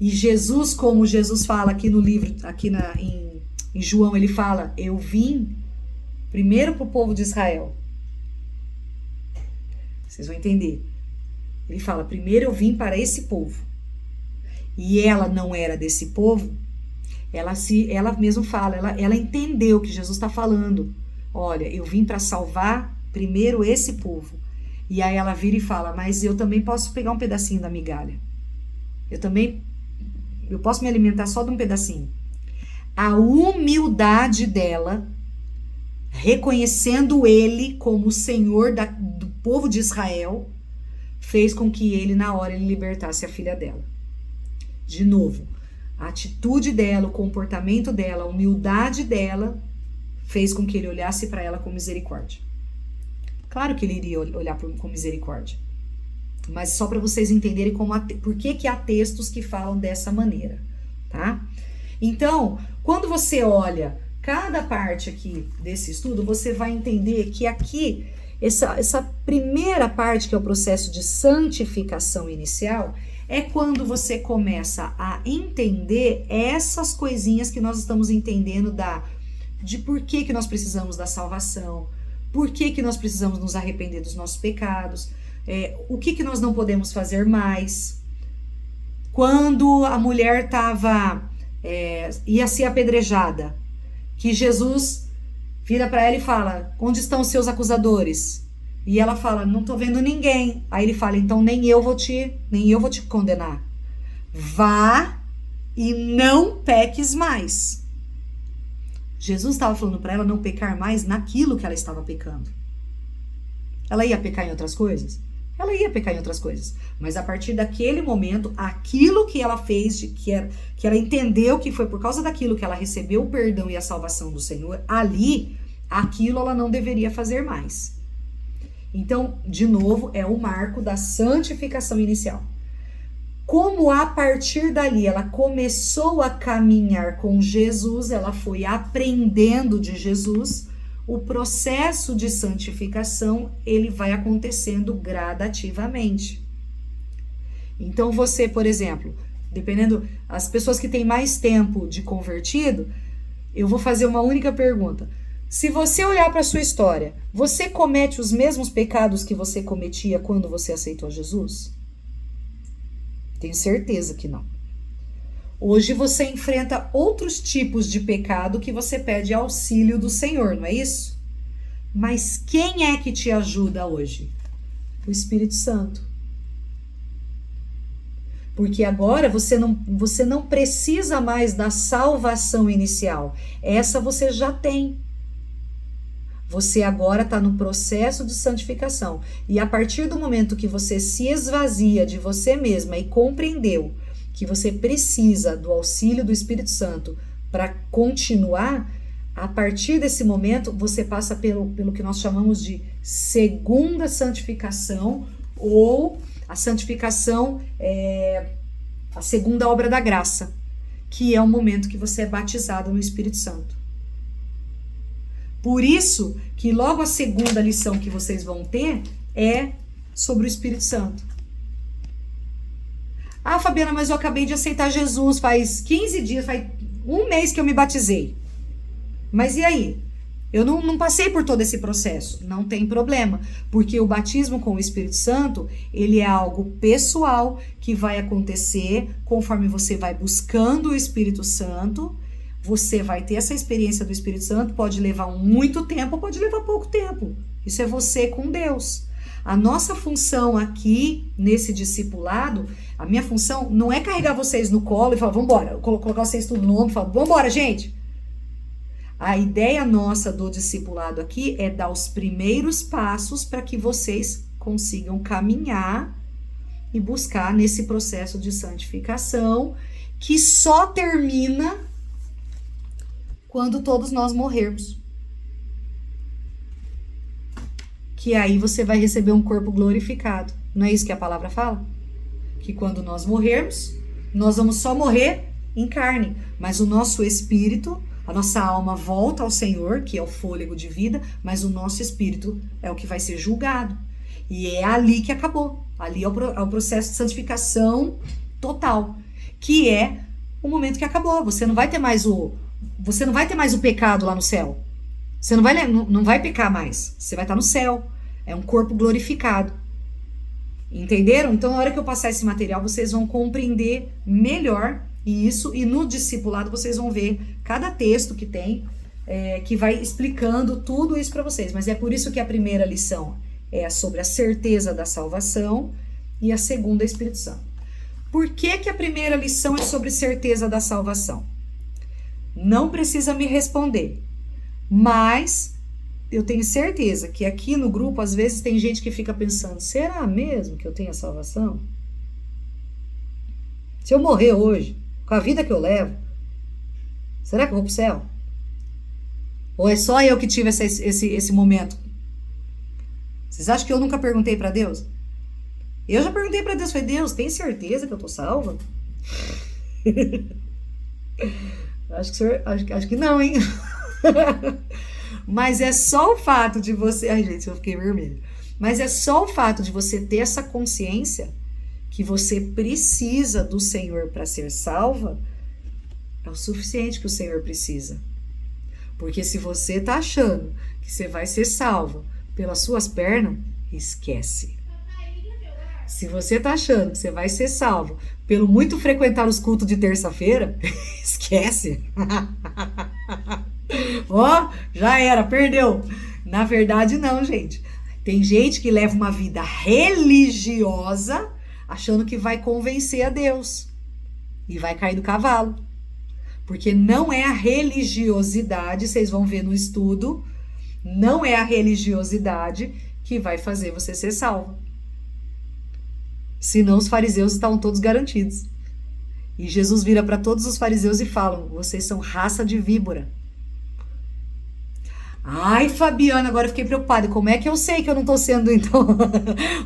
E Jesus, como Jesus fala aqui no livro, aqui em João, ele fala, eu vim primeiro para o povo de Israel. Vocês vão entender. Ele fala, primeiro eu vim para esse povo. E ela não era desse povo. Ela mesma fala, ela entendeu o que Jesus está falando. Olha, eu vim para salvar primeiro esse povo. E aí ela vira e fala, mas eu também posso pegar um pedacinho da migalha. Eu posso me alimentar só de um pedacinho. A humildade dela, reconhecendo ele como o Senhor do povo de Israel, fez com que ele, na hora, ele libertasse a filha dela. De novo, a atitude dela, o comportamento dela, a humildade dela, fez com que ele olhasse para ela com misericórdia. Claro que ele iria olhar com misericórdia. Mas só para vocês entenderem por que há textos que falam dessa maneira, tá? Então, quando você olha cada parte aqui desse estudo, você vai entender que aqui, essa primeira parte, que é o processo de santificação inicial, É quando você começa a entender essas coisinhas que nós estamos entendendo de por que nós precisamos da salvação, por que nós precisamos nos arrepender dos nossos pecados, o que nós não podemos fazer mais. Quando a mulher ia ser apedrejada, que Jesus vira para ela e fala: onde estão os seus acusadores? E ela fala: não tô vendo ninguém. Aí ele fala: então nem eu vou te condenar. Vá e não peques mais. Jesus estava falando para ela não pecar mais naquilo que ela estava pecando. Ela ia pecar em outras coisas? Ela ia pecar em outras coisas. Mas a partir daquele momento, aquilo que ela fez, que ela entendeu que foi por causa daquilo que ela recebeu o perdão e a salvação do Senhor, aquilo ela não deveria fazer mais. Então, de novo, é o marco da santificação inicial. Como a partir dali ela começou a caminhar com Jesus, ela foi aprendendo de Jesus, o processo de santificação, ele vai acontecendo gradativamente. Então você, por exemplo, dependendo, as pessoas que têm mais tempo de convertido, eu vou fazer uma única pergunta. Se você olhar para a sua história, você comete os mesmos pecados que você cometia quando você aceitou Jesus? Tenho certeza que não. Hoje você enfrenta outros tipos de pecado que você pede auxílio do Senhor, não é isso? Mas quem é que te ajuda hoje? O Espírito Santo. Porque agora você não precisa mais da salvação inicial. Essa você já tem. Você agora está no processo de santificação. E a partir do momento que você se esvazia de você mesma e compreendeu que você precisa do auxílio do Espírito Santo para continuar, a partir desse momento você passa pelo que nós chamamos de segunda santificação, ou a santificação, a segunda obra da graça, que é o momento que você é batizado no Espírito Santo. Por isso que logo a segunda lição que vocês vão ter é sobre o Espírito Santo. Ah, Fabiana, mas eu acabei de aceitar Jesus faz 15 dias, faz um mês que eu me batizei. Mas e aí? Eu não passei por todo esse processo. Não tem problema, porque o batismo com o Espírito Santo, ele é algo pessoal que vai acontecer conforme você vai buscando o Espírito Santo. Você vai ter essa experiência do Espírito Santo, pode levar muito tempo, pode levar pouco tempo. Isso é você com Deus. A nossa função aqui, nesse discipulado, a minha função não é carregar vocês no colo e falar, vambora, colocar vocês tudo no ombro e falar, vambora, gente. A ideia nossa do discipulado aqui é dar os primeiros passos para que vocês consigam caminhar e buscar nesse processo de santificação, que só termina quando todos nós morrermos. Que aí você vai receber um corpo glorificado. Não é isso que a palavra fala? Que quando nós morrermos, nós vamos só morrer em carne, mas o nosso espírito, a nossa alma volta ao Senhor, que é o fôlego de vida, mas o nosso espírito é o que vai ser julgado. E é ali que acabou. Ali é o processo de santificação total, que é o momento que acabou. Você não vai ter mais o pecado lá no céu. Você não vai pecar mais. Você vai estar no céu. É um corpo glorificado. Entenderam? Então, na hora que eu passar esse material, vocês vão compreender melhor isso. E no discipulado, vocês vão ver cada texto que tem, que vai explicando tudo isso para vocês. Mas é por isso que a primeira lição é sobre a certeza da salvação e a segunda é o Espírito Santo. Por que a primeira lição é sobre certeza da salvação? Não precisa me responder, mas eu tenho certeza que aqui no grupo, às vezes, tem gente que fica pensando, será mesmo que eu tenho a salvação? Se eu morrer hoje, com a vida que eu levo, será que eu vou pro céu? Ou é só eu que tive esse momento? Vocês acham que eu nunca perguntei para Deus? Eu já perguntei para Deus, falei, Deus, tem certeza que eu tô salva? Acho que não, hein? Mas é só o fato de você... Ai, gente, eu fiquei vermelha. Mas é só o fato de você ter essa consciência que você precisa do Senhor para ser salva, é o suficiente que o Senhor precisa. Porque se você está achando que você vai ser salvo pelas suas pernas, esquece. Se você está achando que você vai ser salvo pelo muito frequentar os cultos de terça-feira, esquece. Ó, já era, perdeu. Na verdade, não, gente. Tem gente que leva uma vida religiosa achando que vai convencer a Deus e vai cair do cavalo. Porque não é a religiosidade, vocês vão ver no estudo, não é a religiosidade que vai fazer você ser salvo. Senão os fariseus estavam todos garantidos. E Jesus vira para todos os fariseus e fala: vocês são raça de víbora. Ai, Fabiana, agora eu fiquei preocupada. Como é que eu sei que eu não estou sendo, então,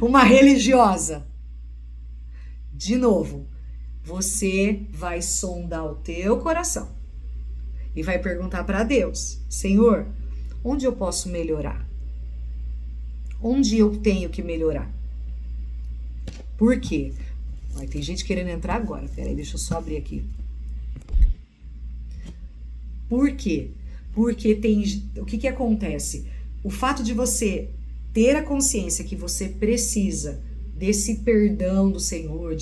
uma religiosa? De novo, você vai sondar o teu coração e vai perguntar para Deus: Senhor, onde eu posso melhorar? Onde eu tenho que melhorar? Por quê? Ai, tem gente querendo entrar agora. Peraí, deixa eu só abrir aqui. Por quê? Porque o que acontece? O fato de você ter a consciência que você precisa desse perdão do Senhor,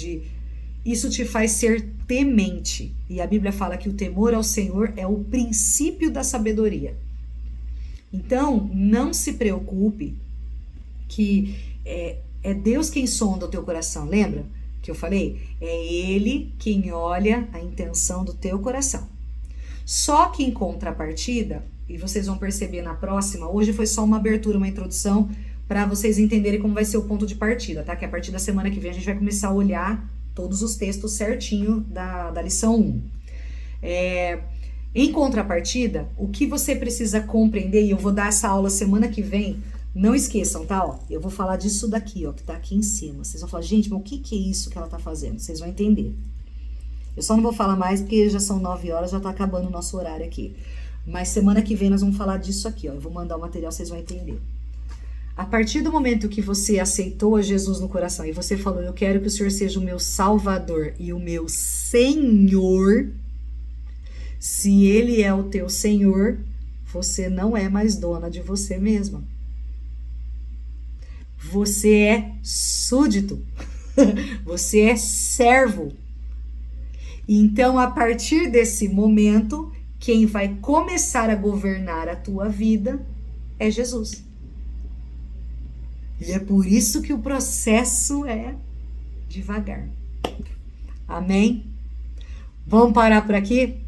isso te faz ser temente. E a Bíblia fala que o temor ao Senhor é o princípio da sabedoria. Então, não se preocupe que é Deus quem sonda o teu coração. Lembra que eu falei? É Ele quem olha a intenção do teu coração. Só que em contrapartida, e vocês vão perceber na próxima, hoje foi só uma abertura, uma introdução, para vocês entenderem como vai ser o ponto de partida, tá? Que a partir da semana que vem a gente vai começar a olhar todos os textos certinho da lição 1. Em contrapartida, o que você precisa compreender, e eu vou dar essa aula semana que vem, não esqueçam, tá? Ó, eu vou falar disso daqui, ó, que tá aqui em cima. Vocês vão falar: gente, mas o que é isso que ela tá fazendo? Vocês vão entender. Eu só não vou falar mais porque já são 9 horas, já tá acabando o nosso horário aqui. Mas semana que vem nós vamos falar disso aqui, ó. Eu vou mandar o material, vocês vão entender. A partir do momento que você aceitou a Jesus no coração e você falou: eu quero que o Senhor seja o meu Salvador e o meu Senhor, se Ele é o teu Senhor, você não é mais dona de você mesma. Você é súdito. Você é servo. Então, a partir desse momento, quem vai começar a governar a tua vida é Jesus. E é por isso que o processo é devagar. Amém? Vamos parar por aqui?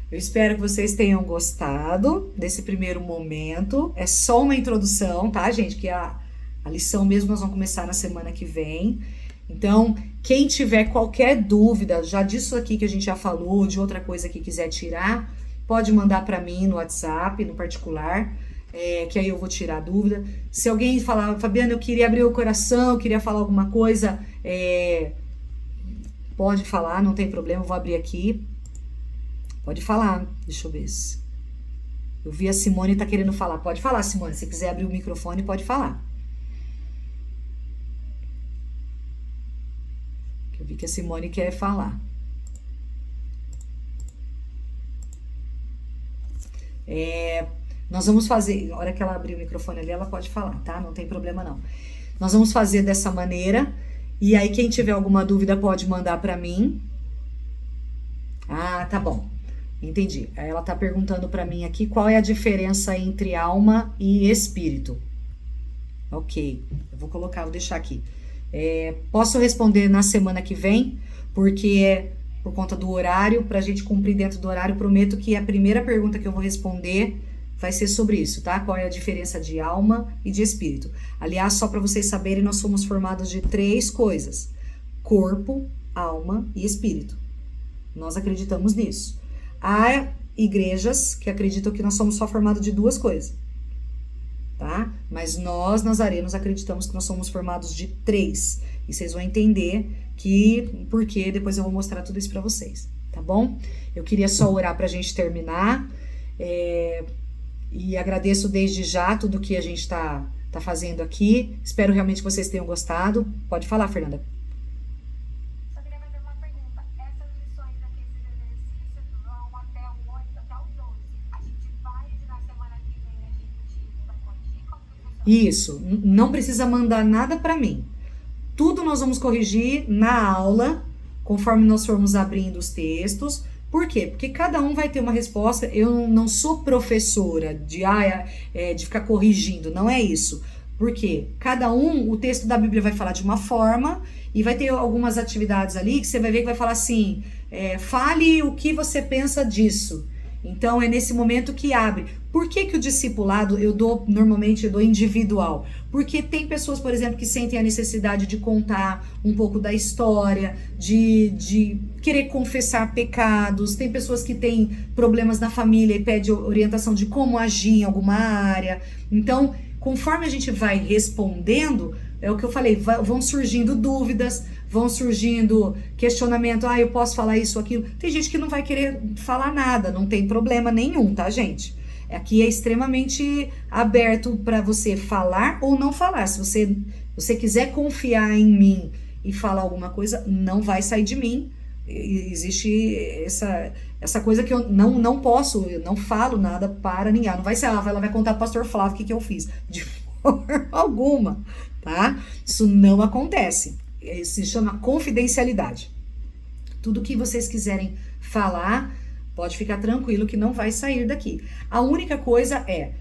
Eu espero que vocês tenham gostado desse primeiro momento. É só uma introdução, tá, gente? Que a lição mesmo nós vamos começar na semana que vem. Então, quem tiver qualquer dúvida, já disso aqui que a gente já falou, de outra coisa que quiser tirar, pode mandar para mim no WhatsApp, no particular, que aí eu vou tirar a dúvida. Se alguém falar: Fabiana, eu queria abrir o coração, eu queria falar alguma coisa, pode falar, não tem problema, eu vou abrir aqui. Pode falar, deixa eu ver se... Eu vi a Simone tá querendo falar. Pode falar, Simone, se quiser abrir o microfone, pode falar. Eu vi que a Simone quer falar. Nós vamos fazer, na hora que ela abrir o microfone ali, ela pode falar, tá? Não tem problema não. Nós vamos fazer dessa maneira, e aí quem tiver alguma dúvida pode mandar pra mim. Ah, tá bom. Entendi. Aí ela tá perguntando pra mim aqui qual é a diferença entre alma e espírito. Ok, eu vou deixar aqui. Posso responder na semana que vem, porque por conta do horário, pra gente cumprir dentro do horário, prometo que a primeira pergunta que eu vou responder vai ser sobre isso, tá? Qual é a diferença de alma e de espírito? Aliás, só para vocês saberem, nós somos formados de 3 coisas: corpo, alma e espírito. Nós acreditamos nisso. Há igrejas que acreditam que nós somos só formados de 2 coisas, tá? Mas nós, nazarenos, acreditamos que nós somos formados de 3. E vocês vão entender porque depois eu vou mostrar tudo isso para vocês, tá bom? Eu queria só orar pra gente terminar. E agradeço desde já tudo que a gente tá fazendo aqui. Espero realmente que vocês tenham gostado. Pode falar, Fernanda. Isso, não precisa mandar nada para mim. Tudo nós vamos corrigir na aula, conforme nós formos abrindo os textos. Por quê? Porque cada um vai ter uma resposta. Eu não sou professora de ficar corrigindo, não é isso. Porque cada um, o texto da Bíblia vai falar de uma forma e vai ter algumas atividades ali que você vai ver que vai falar assim, fale o que você pensa disso. Então é nesse momento que abre. Por que que o discipulado normalmente eu dou individual? Porque tem pessoas, por exemplo, que sentem a necessidade de contar um pouco da história, de querer confessar pecados. Tem pessoas que têm problemas na família e pedem orientação de como agir em alguma área. Então, conforme a gente vai respondendo, é o que eu falei, vão surgindo dúvidas, vão surgindo questionamento, eu posso falar isso, aquilo. Tem gente que não vai querer falar nada, não tem problema nenhum, tá, gente? Aqui é extremamente aberto para você falar ou não falar. Se você quiser confiar em mim e falar alguma coisa, não vai sair de mim. Existe essa coisa que eu não posso, eu não falo nada para ninguém. Não vai ser, ela vai contar pro pastor Flávio o que eu fiz. De forma alguma, tá? Isso não acontece. Isso se chama confidencialidade. Tudo que vocês quiserem falar, pode ficar tranquilo que não vai sair daqui. A única coisa é,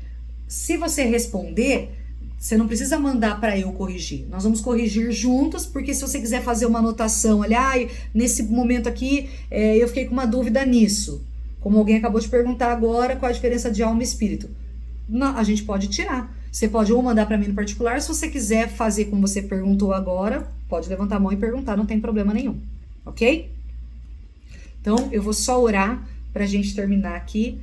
se você responder, você não precisa mandar para eu corrigir. Nós vamos corrigir juntos, porque se você quiser fazer uma anotação, olha, nesse momento aqui, eu fiquei com uma dúvida nisso. Como alguém acabou de perguntar agora, qual a diferença de alma e espírito? Não, a gente pode tirar. Você pode ou mandar para mim no particular, se você quiser fazer como você perguntou agora, pode levantar a mão e perguntar, não tem problema nenhum. Ok? Então, eu vou só orar pra gente terminar aqui.